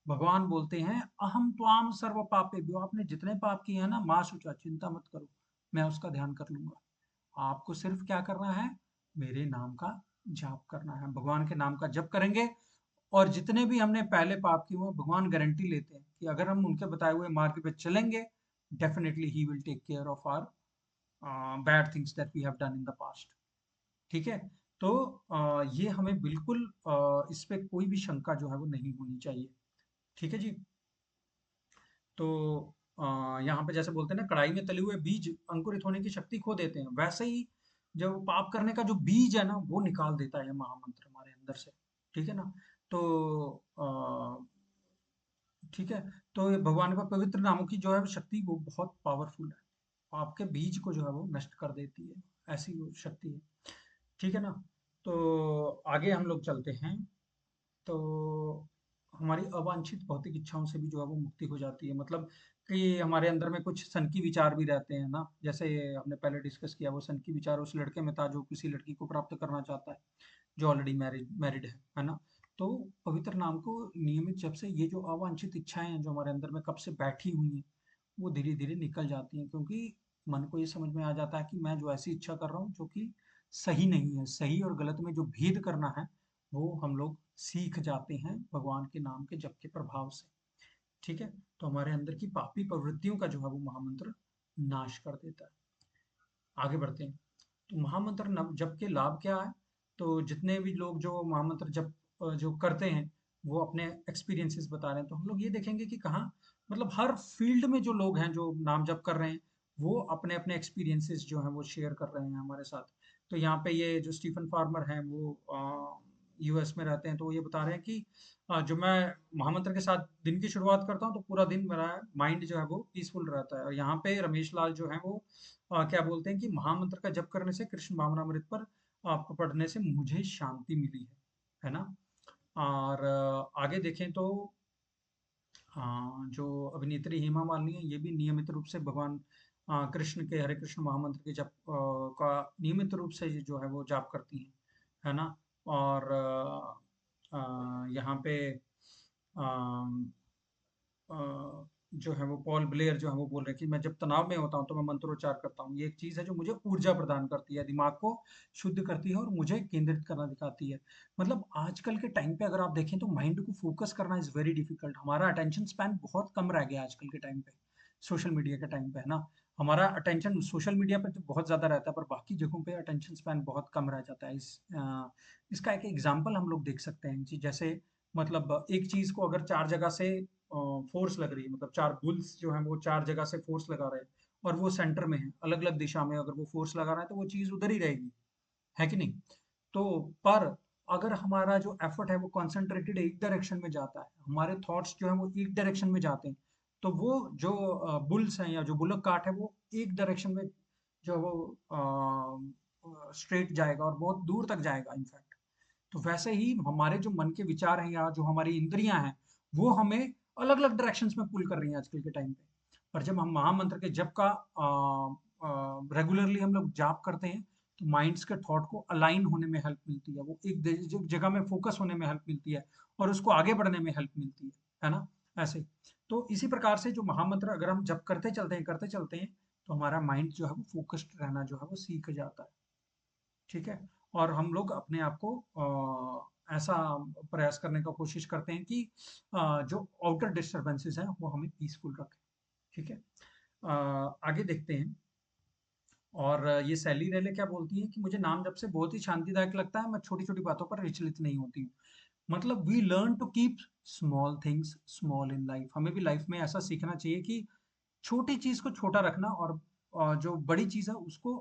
भगवान बोलते हैं अहम त्वाम सर्व पापेभ्यो, आपने जितने पाप किए हैं ना, मा शुचा, चिंता मत करो, मैं उसका ध्यान कर लूंगा। आपको सिर्फ क्या करना है, मेरे नाम का जाप करना है। भगवान के नाम का जप करेंगे और जितने भी हमने पहले पाप किए हुए, भगवान गारंटी लेते हैं कि अगर हम उनके बताए हुए मार्ग पे चलेंगे, definitely he will take care of our bad things that we have done in the past. ठीक है। तो ये हमें बिल्कुल इस पे कोई भी शंका जो है वो नहीं होनी चाहिए। ठीक है जी। तो यहाँ पे जैसे बोलते हैं ना, कढ़ाई में तले हुए बीज अंकुरित होने की शक्ति खो देते हैं, वैसे ही जो पाप करने का जो बीज है ना वो निकाल देता है महामंत्र हमारे अंदर से। ठीक है ना। तो ठीक है, तो ये भगवान के पवित्र नामों की जो है शक्ति वो बहुत पावरफुल है, आपके बीज को जो है वो नष्ट कर देती है, ऐसी वो शक्ति है। ठीक है ना? तो आगे हम लोग चलते हैं। तो हमारी अवांछित भौतिक इच्छाओं से भी जो है वो मुक्ति हो जाती है, मतलब कि हमारे अंदर में कुछ सनकी विचार भी रहते हैं ना, जैसे हमने पहले डिस्कस किया, वो सनकी विचार उस लड़के में था जो किसी लड़की को प्राप्त करना चाहता है जो ऑलरेडी मैरिड मैरिड है ना? तो पवित्र नाम को नियमित जब से ये जो अवांछित इच्छाएं हैं जो हमारे अंदर में कब से बैठी हुई हैं, वो धीरे धीरे निकल जाती हैं, क्योंकि मन को ये समझ में आ जाता है कि मैं जो ऐसी इच्छा कर रहा हूँ जो कि सही नहीं है, सही और गलत में जो भेद करना है वो हम लोग सीख जाते हैं भगवान के नाम के जप के प्रभाव से। ठीक है, तो हमारे अंदर की पापी प्रवृत्तियों का जो है वो महामंत्र नाश कर देता है। आगे बढ़ते हैं। तो महामंत्र जप के लाभ क्या है? तो जितने भी लोग जो महामंत्र जप जो करते हैं वो अपने एक्सपीरियंसेस बता रहे हैं, तो हम लोग ये देखेंगे कि कहाँ, मतलब हर फील्ड में जो लोग हैं जो नाम जप कर रहे हैं वो अपने अपने एक्सपीरियंसेस जो हैं वो शेयर कर रहे हैं हमारे साथ। तो यहाँ पे ये जो स्टीफन फार्मर हैं वो यूएस में रहते हैं, तो वो ये बता रहे हैं कि जो मैं महामंत्र के साथ दिन की शुरुआत करता हूँ तो पूरा दिन मेरा माइंड जो है वो पीसफुल रहता है। और यहाँ पे रमेश लाल जो है वो क्या बोलते हैं कि महामंत्र का जप करने से, कृष्ण भावनामृत पर पढ़ने से मुझे शांति मिली है ना? और आगे देखें तो जो अभिनेत्री हेमा मालिनी है ये भी नियमित रूप से भगवान कृष्ण के हरे कृष्ण महामंत्र के जप का नियमित रूप से जो है वो जाप करती हैं, है ना? और यहाँ पे अ, जो है वो पॉल ब्लेयर जो है वो बोल रहे हैं कि मैं जब तनाव में होता हूँ तो मैं मंत्रोच्चार करता हूँ, ये एक चीज़ है जो मुझे ऊर्जा प्रदान करती है, दिमाग को शुद्ध करती है और मुझे केंद्रित करना दिखाती है। मतलब आजकल के टाइम पे अगर आप देखें तो माइंड को फोकस करना इज वेरी डिफिकल्ट, हमारा अटेंशन स्पैन बहुत कम रह गया आजकल के टाइम पे, सोशल मीडिया के टाइम पे, है ना? हमारा अटेंशन सोशल मीडिया पे तो बहुत ज्यादा रहता है पर बाकी जगहों पे अटेंशन स्पैन बहुत कम रह जाता है। इसका एक एग्जाम्पल हम लोग देख सकते हैं जी, जैसे मतलब एक चीज को अगर चार जगह से फोर्स लग रही है, मतलब चार बुल्स जो हैं वो चार जगह से फोर्स लगा रहे हैं और वो सेंटर में है, अलग अलग दिशा में अगर वो फोर्स लगा रहा है तो वो चीज उधर ही रहेगी, है कि नहीं? तो पर अगर हमारा जो एफर्ट है वो कॉन्सेंट्रेटेड एक डायरेक्शन में जाता है, हमारे थॉट्स जो है वो एक डायरेक्शन में जाते हैं, तो वो जो बुल्स हैं या जो बुलक कार्ट है वो एक डायरेक्शन में जो है वो स्ट्रेट जाएगा और बहुत दूर तक जाएगा इनफैक्ट। तो वैसे ही हमारे जो मन के विचार हैं या जो हमारी इंद्रियां हैं वो हमें अलग अलग डायरेक्शंस में पुल कर रही हैं आजकल के टाइम पे। पर जब हम महामंत्र के जप का रेगुलरली हम लोग जाप करते हैं तो माइंड्स के थॉट को अलाइन होने में हेल्प मिलती है, वो एक जगह में फोकस होने में हेल्प मिलती है और उसको आगे बढ़ने में हेल्प मिलती है ना? ऐसे तो इसी प्रकार से जो महामंत्र अगर हम जप करते चलते हैं तो हमारा माइंड जो है वो फोकस्ड रहना जो है वो सीख जाता है। ठीक है, और हम लोग अपने आप को ऐसा प्रयास करने का कोशिश करते हैं कि जो आउटर डिस्टरबेंसेस हैं वो हमें पीसफुल रखें। ठीक है, आगे देखते हैं। और ये सैली रेले क्या बोलती है कि मुझे नाम जब से बहुत ही शांतिदायक लगता है, मैं छोटी छोटी बातों पर विचलित नहीं होती हूँ। मतलब we learn to keep small things small in life, हमें भी लाइफ में ऐसा सीखना चाहिए कि छोटी चीज को छोटा रखना और जो बड़ी चीज है उसको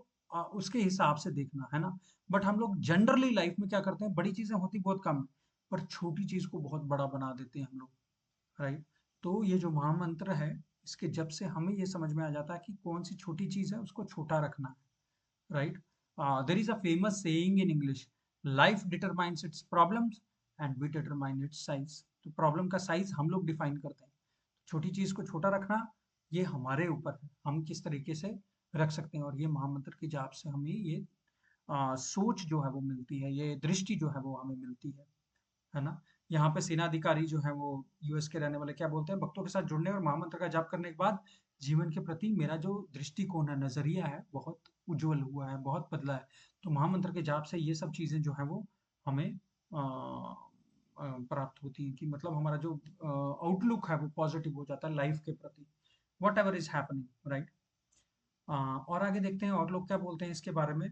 उसके हिसाब से देखना, है ना? बट हम लोग जनरली लाइफ में क्या करते हैं, बड़ी चीजें होती बहुत कम है पर छोटी चीज को बहुत बड़ा बना देते हैं हम लोग, राइट? तो ये जो महामंत्र है इसके जब से हमें ये समझ में आ जाता है कि कौन सी छोटी चीज है उसको छोटा रखना है, right? There is a famous saying in English, life determines its problems and we determine its size. तो प्रॉब्लम का साइज हम लोग डिफाइन करते हैं, छोटी चीज को छोटा रखना ये हमारे ऊपर है, हम किस तरीके से रख सकते हैं। और ये महामंत्र की जाप से हमें ये सोच जो है वो मिलती है, ये दृष्टि जो है वो हमें मिलती है ना? यहाँ पे सेनाधिकारी जो है वो यूएस के रहने वाले क्या बोलते हैं, भक्तों के साथ जुड़ने और महामंत्र का जाप करने के बाद जीवन के प्रति मेरा जो दृष्टिकोण है, नजरिया है, बहुत उज्जवल हुआ है, बहुत बदला है। तो महामंत्र के जाप से ये सब चीजें जो है वो हमें प्राप्त होती हैं कि मतलब हमारा जो आउटलुक है वो पॉजिटिव हो जाता है लाइफ के प्रति, what ever is happening, right? और आगे देखते हैं और लोग क्या बोलते हैं इसके बारे में।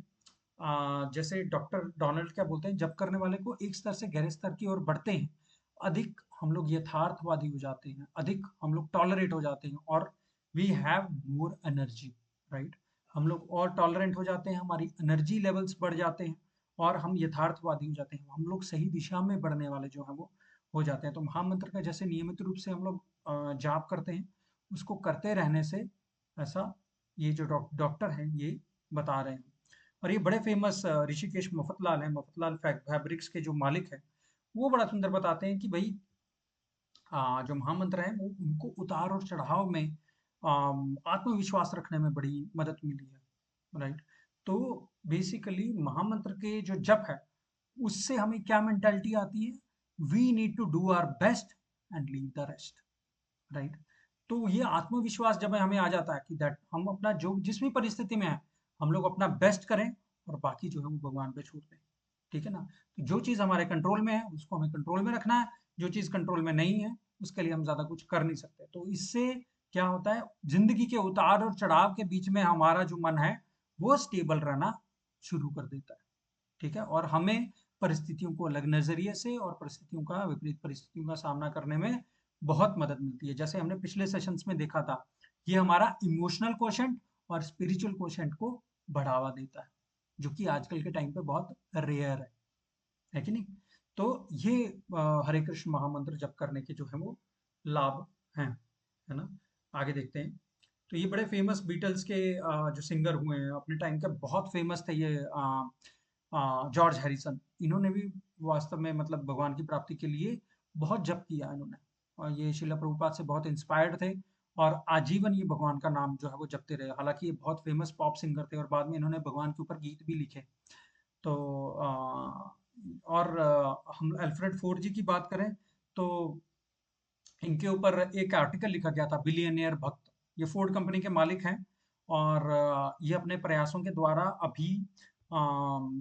जैसे डॉक्टर डोनाल्ड क्या बोलते हैं, जब करने वाले को एक स्तर से गहरे स्तर की ओर बढ़ते हैं, अधिक हम लोग यथार्थवादी हो जाते हैं, अधिक हम लोग टॉलरेट हो जाते हैं और we have more energy, right? हम लोग और टॉलरेंट हो जाते हैं, हमारी एनर्जी लेवल्स बढ़ जाते हैं और हम यथार्थवादी हो जाते हैं, हम लोग सही दिशा में बढ़ने वाले जो है वो हो जाते हैं। तो महामंत्र का जैसे नियमित रूप से हम लोग जाप करते हैं, उसको करते रहने से ऐसा ये जो डॉक्टर हैं ये बता रहे हैं। और ये बड़े फेमस ऋषिकेश मफतलाल हैं, मफतलाल फैब्रिक्स के जो मालिक हैं, वो बड़ा सुंदर बताते हैं कि भाई जो महामंत्र हैं वो उनको उतार और चढ़ाव में आत्मविश्वास रखने में बड़ी मदद मिली है, राइट। तो बेसिकली महामंत्र के जो जप है उससे हमें क्या मेंटालिटी आती है, we need to do our best and leave the rest, right. तो ये आत्मविश्वास जब हमें आ जाता है कि दैट हम अपना जो जिस भी परिस्थिति में है हम लोग अपना बेस्ट करें और बाकी जो है वो भगवान पे छोड़ दें, ठीक है ना। तो जो चीज़ हमारे कंट्रोल में है उसको हमें कंट्रोल में रखना है, जो चीज़ कंट्रोल में नहीं है उसके लिए हम ज़्यादा कुछ कर नहीं सकते। तो इससे क्या होता है, जिंदगी के उतार और चढ़ाव के बीच में हमारा जो मन है वो स्टेबल रहना शुरू कर देता है, ठीक है। और हमें परिस्थितियों को अलग नजरिए से और परिस्थितियों का विपरीत परिस्थितियों का सामना करने में बहुत मदद मिलती है। जैसे हमने पिछले सेशंस में देखा था, ये हमारा इमोशनल कोशेंट और स्पिरिचुअल कोशेंट को बढ़ावा देता है, जो कि आजकल के टाइम पे बहुत रेयर है कि नहीं। तो ये हरे कृष्ण महामंत्र जप करने के जो है वो लाभ हैं, है ना। आगे देखते हैं। तो ये बड़े फेमस बीटल्स के जो सिंगर हुए हैं अपने टाइम के, बहुत फेमस थे ये जॉर्ज हैरिसन। इन्होंने भी वास्तव में मतलब भगवान की प्राप्ति के लिए बहुत जप किया इन्होंने, और ये शिला प्रभुपाद से बहुत इंस्पायर्ड थे और आजीवन ये भगवान का नाम जो है वो जपते रहे। हालांकि ये बहुत फेमस पॉप सिंगर थे और बाद में इन्होंने भगवान के ऊपर गीत भी लिखे। तो और हम अल्फ्रेड फोर्ड जी की बात करें तो इनके ऊपर एक आर्टिकल लिखा गया था, बिलियनियर भक्त। ये फोर्ड कंपनी के मालिक हैं और ये अपने प्रयासों के द्वारा अभी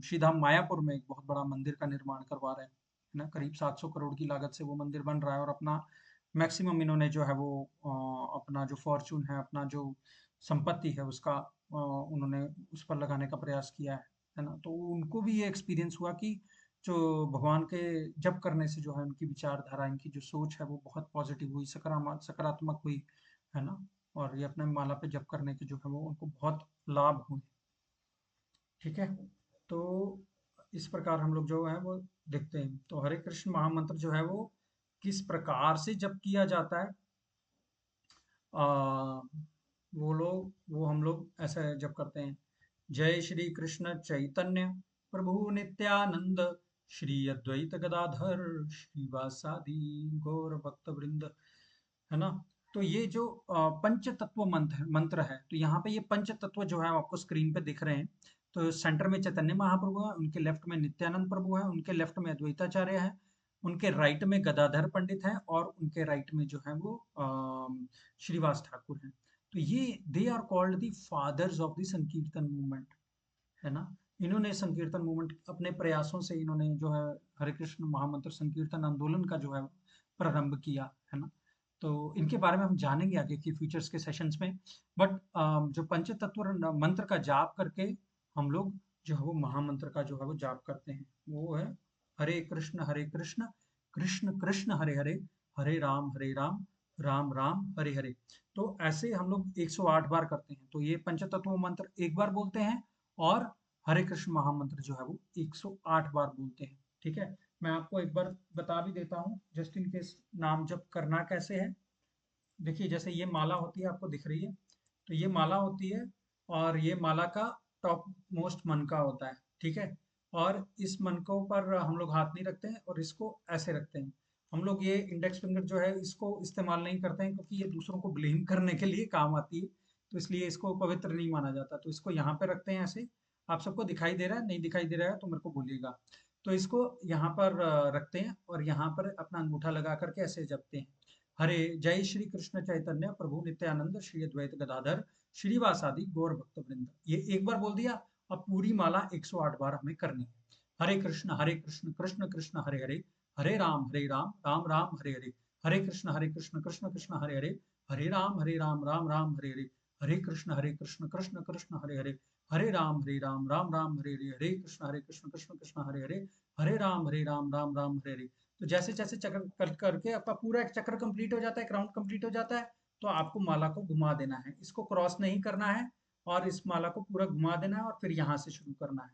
श्रीधाम मायापुर में एक बहुत बड़ा मंदिर का निर्माण करवा रहे हैं, है ना। करीब 700 करोड़ की लागत से वो मंदिर बन रहा है और अपना मैक्सिमम इन्होंने जो है वो अपना जो फॉर्चून है, अपना जो संपत्ति है उसका उन्होंने उस पर लगाने का प्रयास किया है ना। तो उनको भी ये एक्सपीरियंस हुआ कि जो भगवान के जप करने से जो है उनकी विचारधारा, इनकी जो सोच है वो बहुत पॉजिटिव हुई, सकारात्मक हुई, है ना। और ये अपने माला पे जप करने के जो है वो उनको बहुत लाभ हुए, ठीक है। तो इस प्रकार हम लोग जो है वो देखते हैं। तो हरे कृष्ण महामंत्र जो है वो किस प्रकार से जप किया जाता है, आ, वो हम लोग ऐसे जप करते हैं। जय श्री कृष्ण चैतन्य प्रभु नित्यानंद श्री अद्वैत गदाधर श्रीवासादि गौर भक्त वृंद, है ना। तो ये जो पंच तत्व मंत्र है, तो यहाँ पे ये पंच तत्व जो है आपको स्क्रीन पे दिख रहे हैं। तो सेंटर में चैतन्य महाप्रभु है, उनके लेफ्ट में नित्यानंद प्रभु है, उनके लेफ्ट में अद्वैताचार्य है, उनके राइट में गदाधर पंडित है और उनके राइट में जो है वो श्रीवास ठाकुर हैं। तो ये they are called the fathers of the sankirtan movement, है ना। इन्होंने संकीर्तन मूवमेंट अपने प्रयासों से इन्होंने जो है हरे कृष्ण महामंत्र संकीर्तन आंदोलन का जो है प्रारंभ किया, है ना। तो इनके बारे में हम जानेंगे आगे की फ्यूचर्स के सेशंस में। बट जो पंचतत्व मंत्र का जाप करके हम लोग जो है वो महामंत्र का जो है वो जाप करते हैं, वो है हरे कृष्ण कृष्ण कृष्ण हरे हरे, हरे राम राम राम हरे हरे। तो ऐसे हम लोग 108 बार करते हैं। तो ये पंचतत्व मंत्र एक बार बोलते हैं और हरे कृष्ण महामंत्र जो है वो 108 बार बोलते हैं, ठीक है। मैं आपको एक बार बता भी देता हूँ जस्ट इन केस नाम जप करना कैसे है। देखिए जैसे ये माला होती है, आपको दिख रही है, तो ये माला होती है और ये माला का टॉप मोस्ट मनका होता है, ठीक है। और इस मनकों पर हम लोग हाथ नहीं रखते हैं और इसको ऐसे रखते हैं। हम लोग ये इंडेक्स फिंगर जो है इसको इस्तेमाल नहीं करते हैं क्योंकि ये दूसरों को ब्लेम करने के लिए काम आती है, तो इसलिए इसको पवित्र नहीं माना जाता। तो इसको यहाँ पे रखते हैं ऐसे। आप सबको दिखाई दे रहा है, नहीं दिखाई दे रहा है तो मेरे को बोलिएगा। तो इसको यहाँ पर रखते हैं और यहाँ पर अपना अंगूठा लगा करके ऐसे जपते हैं। हरे जय श्री कृष्ण चैतन्य प्रभु नित्यानंद श्री अद्वैत गदाधर श्रीवासादि गौर भक्त वृंद। ये एक बार बोल दिया। अब पूरी माला 108 बार हमें करनी है। हरे कृष्ण कृष्ण कृष्ण हरे हरे, हरे राम राम राम हरे हरे, हरे कृष्ण कृष्ण कृष्ण हरे हरे, हरे राम राम राम हरे हरे, हरे कृष्ण कृष्ण कृष्ण हरे हरे, हरे राम राम राम हरे हरे, हरे कृष्ण कृष्ण कृष्ण हरे हरे, हरे राम राम राम हरे हरे। तो जैसे जैसे चक्र करके आपका पूरा एक चक्र कंप्लीट हो जाता है, एक राउंड कंप्लीट हो जाता है, तो आपको माला को घुमा देना है, इसको क्रॉस नहीं करना है और इस माला को पूरा घुमा देना है और फिर यहाँ से शुरू करना है,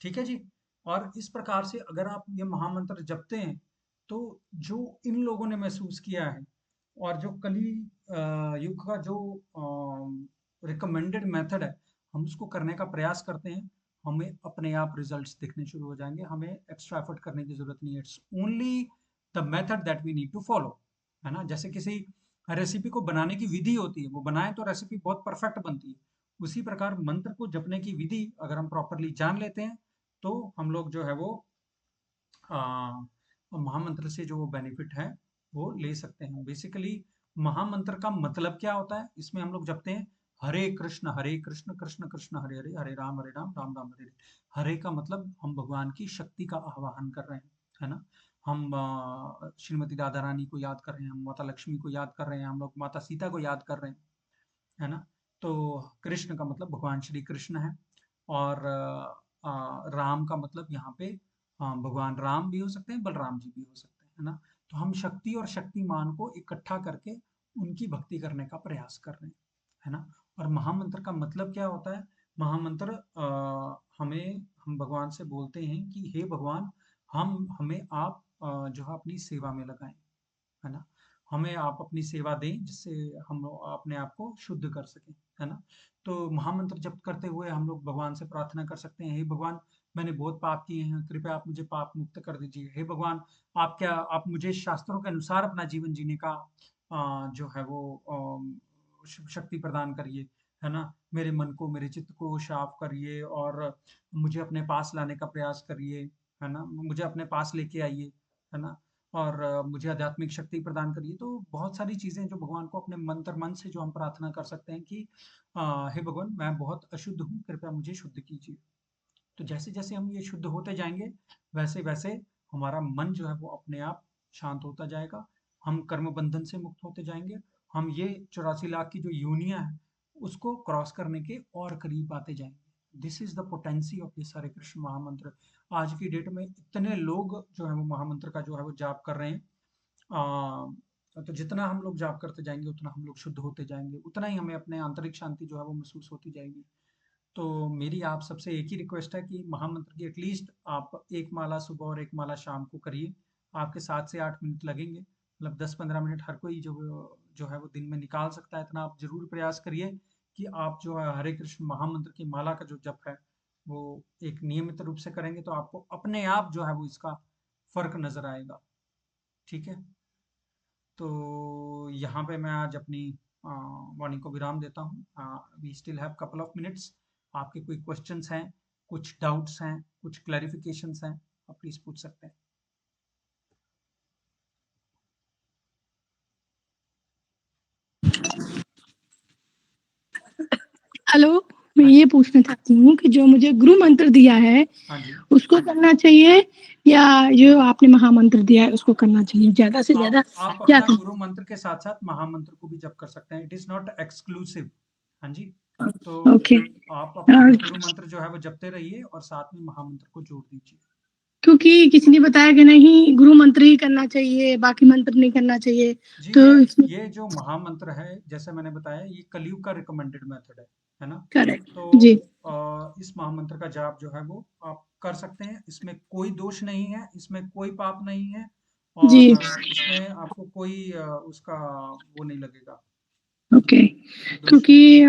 ठीक है जी। और इस प्रकार से अगर आप ये महामंत्र जपते हैं तो जो इन लोगों ने महसूस किया है और जो कली युग का जो रिकमेंडेड मेथड है, हम उसको करने का प्रयास करते हैं, हमें अपने आप रिजल्ट्स दिखने शुरू हो जाएंगे, हमें एक्स्ट्रा एफर्ट करने की जरूरत नहीं है। It's only the method that we need to follow, है ना। जैसे किसी रेसिपी को बनाने की विधि होती है, वो बनाए तो रेसिपी बहुत परफेक्ट बनती है। उसी प्रकार मंत्र को जपने की विधि अगर हम प्रॉपरली जान लेते हैं, तो हम लोग जो है वो महामंत्र से जो बेनिफिट है वो ले सकते हैं। बेसिकली महामंत्र का मतलब क्या होता है, इसमें हम लोग जपते हैं हरे कृष्ण कृष्ण कृष्ण हरे हरे, हरे राम राम राम हरे हरे। हरे का मतलब हम भगवान की शक्ति का आवाहन कर रहे हैं, है ना। हम श्रीमती राधा रानी को याद कर रहे हैं, हम माता लक्ष्मी को याद कर रहे हैं, हम लोग माता सीता को याद कर रहे हैं, है ना। तो कृष्ण का मतलब भगवान श्री कृष्ण है, और राम का मतलब यहाँ पे भगवान राम भी हो सकते हैं, बलराम जी भी हो सकते हैं, है ना। तो हम शक्ति और शक्तिमान को इकट्ठा करके उनकी भक्ति करने का प्रयास कर रहे हैं, है ना। और महामंत्र का मतलब क्या होता है, महामंत्र हम भगवान से बोलते हैं कि हे भगवान, हमें आप जो है अपनी सेवा में लगाएं, है ना। हमें आप अपनी सेवा दें जिससे हम अपने आप को शुद्ध कर सकें, है ना। तो महामंत्र जप करते हुए हम लोग भगवान से प्रार्थना कर सकते हैं, हे भगवान, मैंने बहुत पाप किए हैं, कृपया आप मुझे पाप मुक्त कर दीजिए। हे भगवान, आप मुझे शास्त्रों के अनुसार अपना जीवन जीने का जो है वो शक्ति प्रदान करिए, है ना। मेरे मन को, मेरे चित्त को साफ करिए और मुझे अपने पास लाने का प्रयास करिए, है ना। मुझे अपने पास लेके आइए, है ना। और मुझे आध्यात्मिक शक्ति प्रदान करिए। तो बहुत सारी चीज़ें जो भगवान को अपने मन से जो हम प्रार्थना कर सकते हैं कि हे भगवान, मैं बहुत अशुद्ध हूँ, कृपया मुझे शुद्ध कीजिए। तो जैसे-जैसे हम ये शुद्ध होते जाएँगे, वैसे-वैसे हमारा मन जो है वो अपने आप शांत होता जाएगा। हम कर्म बंधन से मुक्त होते जाएँगे। हम ये 84 लाख की जो योनियाँ हैं, उसको क्रॉस करने के और करीब आते जाएँगे। This is the potency of this Hare Krishna महामंत्र। आज की डेट में इतने लोग जो है वो महामंत्र का जो है वो जाप कर रहे हैं। तो जितना हम लोग जाप करते जाएँगे, उतना हम लोग शुद्ध होते जाएँगे, उतना ही हमें अपने आंतरिक शांति जो है वो महसूस होती जाएगी। तो मेरी आप सबसे एक ही रिक्वेस्ट है कि महामंत्र की एटलीस्ट आप एक माला सुबह और एक माला शाम को करिए। आपके 7 से 8 मिनट लगेंगे, मतलब 10-15 मिनट हर कोई जो है वो दिन में निकाल सकता है। इतना आप ज़रूर प्रयास करिए कि आप जो है हरे कृष्ण महामंत्र की माला का जो जप है, वो एक नियमित रूप से करेंगे तो आपको अपने आप जो है वो इसका फ़र्क नज़र आएगा। ठीक है? तो यहाँ पे मैं आज अपनी वाणी को विराम देता हूँ। We still have couple of minutes. आपके कोई क्वेश्चंस हैं, कुछ डाउट्स हैं, कुछ क्लैरिफिकेशंस हैं, आप प्लीज पूछ सकते हैं। हेलो, मैं हाँ ये पूछना चाहती हूँ कि जो मुझे गुरु मंत्र दिया है हाँ जी। उसको करना चाहिए या जो आपने महामंत्र दिया है उसको करना चाहिए? ज्यादा से ज्यादा आप क्या अपना कर... गुरु मंत्र के साथ साथ महामंत्र को भी जप कर सकते हैं। It is not exclusive. हाँ जी। तो ओके। आप अपना गुरु मंत्र जो है वो जपते रहिए और साथ में महामंत्र को जोड़ दीजिए। क्योंकि किसी ने बताया कि नहीं, गुरु मंत्र ही करना चाहिए, बाकी मंत्र नहीं करना चाहिए। जी, तो ये जो महामंत्र है, जैसे मैंने बताया, ये कलयुग का रिकमेंडेड मेथड है ना। करेक्ट तो जी। इस महामंत्र का जाप जो है वो आप कर सकते हैं। इसमें कोई दोष नहीं है, इसमें कोई पाप नहीं है, जी और इसमें आपको कोई उसका वो नहीं लगेगा, ओके। दोष। क्योंकि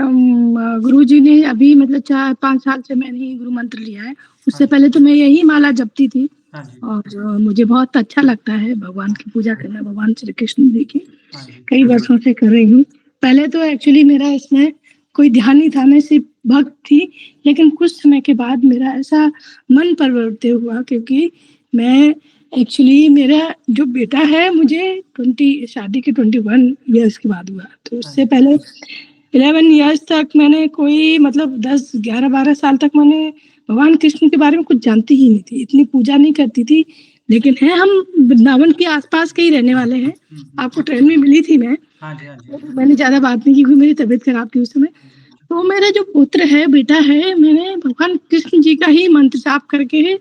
गुरु जी ने अभी मतलब 4-5 साल से मैंने ही गुरु मंत्र लिया है। उससे हाँ जी, पहले तो मैं यही माला जपती थी हाँ जी, और मुझे बहुत अच्छा लगता है भगवान हाँ की पूजा करना, भगवान श्री कृष्ण जी की। हाँ जी, कई वर्षों से कर रही हूँ। पहले तो एक्चुअली मेरा इसमें कोई ध्यान नहीं था, मैं सिर्फ भक्त थी। लेकिन कुछ समय के बाद मेरा ऐसा मन परिवर्तित हुआ, क्योंकि मैं एक्चुअली, मेरा जो बेटा है मुझे 20 शादी के 21 ईयर्स के बाद हुआ। तो हाँ उससे जी, पहले 11 ईयर्स तक मैंने कोई मतलब 10-11-12 साल तक मैंने भगवान कृष्ण के बारे में कुछ जानती ही नहीं थी, इतनी पूजा नहीं करती थी। लेकिन है, हम वृंदावन के आसपास के ही रहने वाले हैं। आपको ट्रेन में मिली थी मैं, हाँ जी, हाँ जी, हाँ जी, मैंने ज्यादा बात नहीं की क्योंकि मेरी तबीयत खराब थी उस समय। हाँ जी, हाँ जी, तो मेरा जो पुत्र है, बेटा है, मैंने भगवान कृष्ण जी का ही मंत्र जाप करके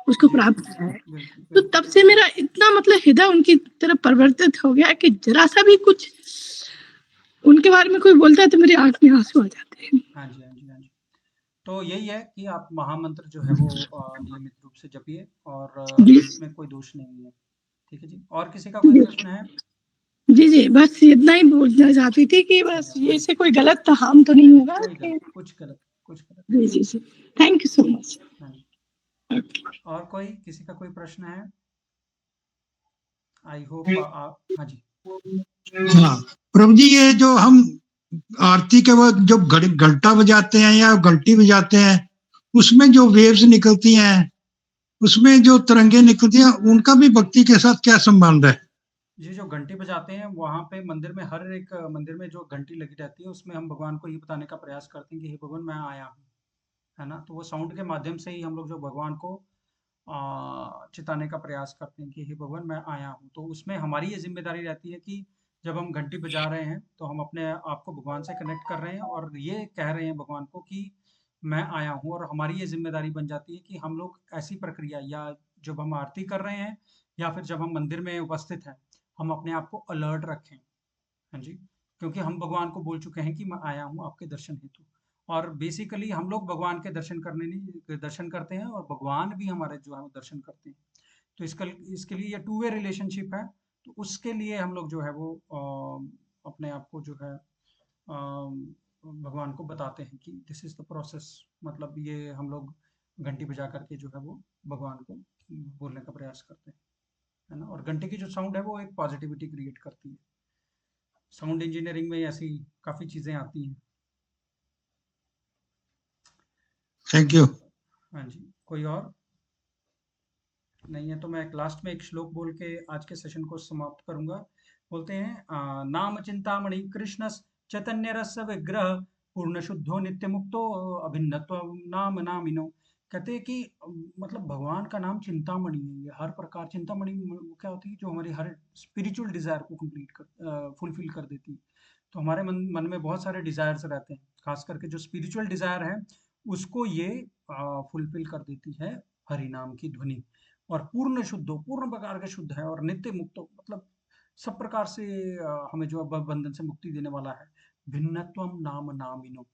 उसको जी, प्राप्त किया है। बिल्कुल, तो बिल्कुल। तब से मेरा इतना मतलब हृदय उनकी तरफ परिवर्तित हो गया कि जरा सा भी कुछ उनके बारे में कोई बोलता है तो मेरी आंख में आंसू आ जाते हैं। हाँ जी, हाँ जी, हाँ जी। तो यही है कि आप महामंत्र जो है वो नियमित रूप से जपिए, और जी इसमें कोई दोष नहीं है। ठीक है जी, और किसी का कोई प्रश्न है? जी, जी, बस इतना ही बोलना चाहती थी कि बस ये से कोई गलत हार्म तो नहीं होगा कोई कि गलत, कुछ गलत नहीं। जी, जी, जी। Thank you so much. हाँ जी, ओके। और कोई किसी का कोई प्रश्न है? आई होप आप, हाँ जी, हाँ प्रभु जी, ये जो हम आरती के वक्त जो घंटा बजाते हैं या घंटी बजाते हैं, उसमें जो वेव्स निकलती हैं, उसमें जो तरंगे निकलती हैं, उनका भी भक्ति के साथ क्या संबंध है? ये जो घंटी बजाते हैं वहाँ पे मंदिर में, हर एक मंदिर में जो घंटी लगी रहती है उसमें हम भगवान को ये बताने का प्रयास करते हैं कि हे भगवान मैं आया हूँ, है ना? तो वो साउंड के माध्यम से ही हम लोग जो भगवान को चिताने का प्रयास करते हैं कि हे भगवान मैं आया हूँ। तो उसमें हमारी ये जिम्मेदारी रहती है कि जब हम घंटी बजा रहे हैं तो हम अपने आप को भगवान से कनेक्ट कर रहे हैं और ये कह रहे हैं भगवान को कि मैं आया हूँ, और हमारी ये जिम्मेदारी बन जाती है कि हम लोग ऐसी प्रक्रिया, या जब हम आरती कर रहे हैं या फिर जब हम मंदिर में उपस्थित हैं, हम अपने आप को अलर्ट रखें। हाँ जी, क्योंकि हम भगवान को बोल चुके हैं कि मैं आया हूँ आपके दर्शन हेतु, और बेसिकली हम लोग भगवान के दर्शन करने नहीं, दर्शन करते हैं और भगवान भी हमारे जो है वो दर्शन करते हैं। तो इसके लिए ये टू वे रिलेशनशिप है। तो उसके लिए हम लोग जो है वो अपने आप को जो है भगवान को बताते हैं कि दिस इज द प्रोसेस, मतलब ये हम लोग घंटी बजा करके जो है वो भगवान को बोलने का प्रयास करते हैं, है ना? और घंटे की जो साउंड है वो एक पॉजिटिविटी क्रिएट करती है। साउंड इंजीनियरिंग में ऐसी काफ़ी चीज़ें आती हैं। Thank you. हाँ जी, कोई और नहीं है तो मैं एक लास्ट में एक श्लोक बोल के आज के सेशन को समाप्त करूंगा। बोलते हैं नाम चिंतामणि कृष्ण चैतन्य रस विग्रह पूर्ण शुद्धो नित्य मुक्तो अभिन्नत्व नाम नामिनो। कहते हैं कि मतलब भगवान का नाम चिंतामणि है। ये हर प्रकार चिंतामणि क्या होती है, जो हमारी हर स्पिरिचुअल डिजायर को कंप्लीट कर फुलफिल कर देती है। तो हमारे मन में बहुत सारे डिजायर्स रहते हैं, खास करके जो स्पिरिचुअल डिजायर है उसको ये फुलफिल कर देती है हरि नाम की ध्वनि। और पूर्ण शुद्ध हो, पूर्ण प्रकार के शुद्ध है, और नित्य मुक्त हो, मतलब सब प्रकार से हमें जो बंधन से मुक्ति देने वाला है। भिन्नत्वम नाम नामिनो।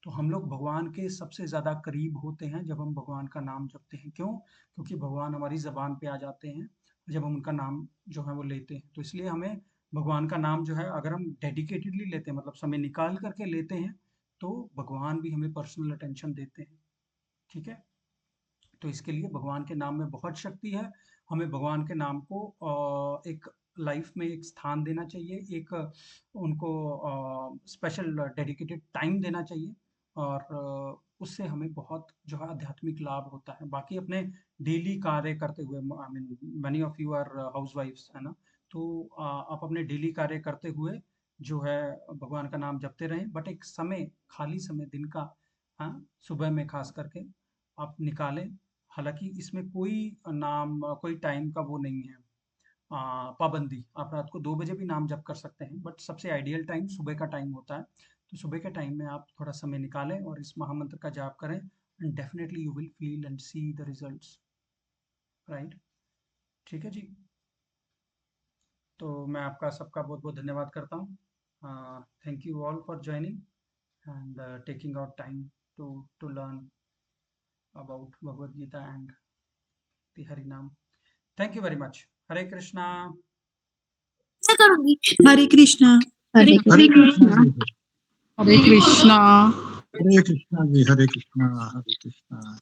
तो हम लोग भगवान के सबसे ज्यादा करीब होते हैं जब हम भगवान का नाम जपते हैं। क्यों? क्योंकि भगवान हमारी जबान पे आ जाते हैं जब हम उनका नाम जो है वो लेते हैं। तो इसलिए हमें भगवान का नाम जो है अगर हम डेडिकेटेडली लेते हैं, मतलब समय निकाल करके लेते हैं, तो भगवान भी हमें पर्सनल अटेंशन देते हैं। ठीक है, तो इसके लिए भगवान के नाम में बहुत शक्ति है। हमें भगवान के नाम को एक लाइफ में एक स्थान देना चाहिए, एक उनको स्पेशल डेडिकेटेड टाइम देना चाहिए, और उससे हमें बहुत जो है आध्यात्मिक लाभ होता है। बाकी अपने डेली कार्य करते हुए, I mean many of you are house wifes, है ना? तो आप अपने डेली कार्य करते हुए जो है भगवान का नाम जपते रहें, बट एक समय, खाली समय दिन का, हाँ, सुबह में खास करके आप निकालें। हालाँकि इसमें कोई नाम, कोई टाइम का वो नहीं है, पाबंदी। आप रात को 2 बजे भी नाम जप कर सकते हैं, बट सबसे आइडियल टाइम सुबह का टाइम होता है। तो सुबह के टाइम में आप थोड़ा समय निकालें और इस महामंत्र का जाप करें, and definitely you will feel and see the results, right? ठीक है जी। तो मैं आपका सबका बहुत-बहुत धन्यवाद करता हूँ। Thank you all for joining and taking out time to learn about Bhagavad Gita and the Hari Naam. Thank you very much. Hare Krishna. Hare Krishna. Hare Hare Krishna Krishna. Ji, Hare Krishna. Hare Krishna ji, Hare Krishna, Hare Krishna.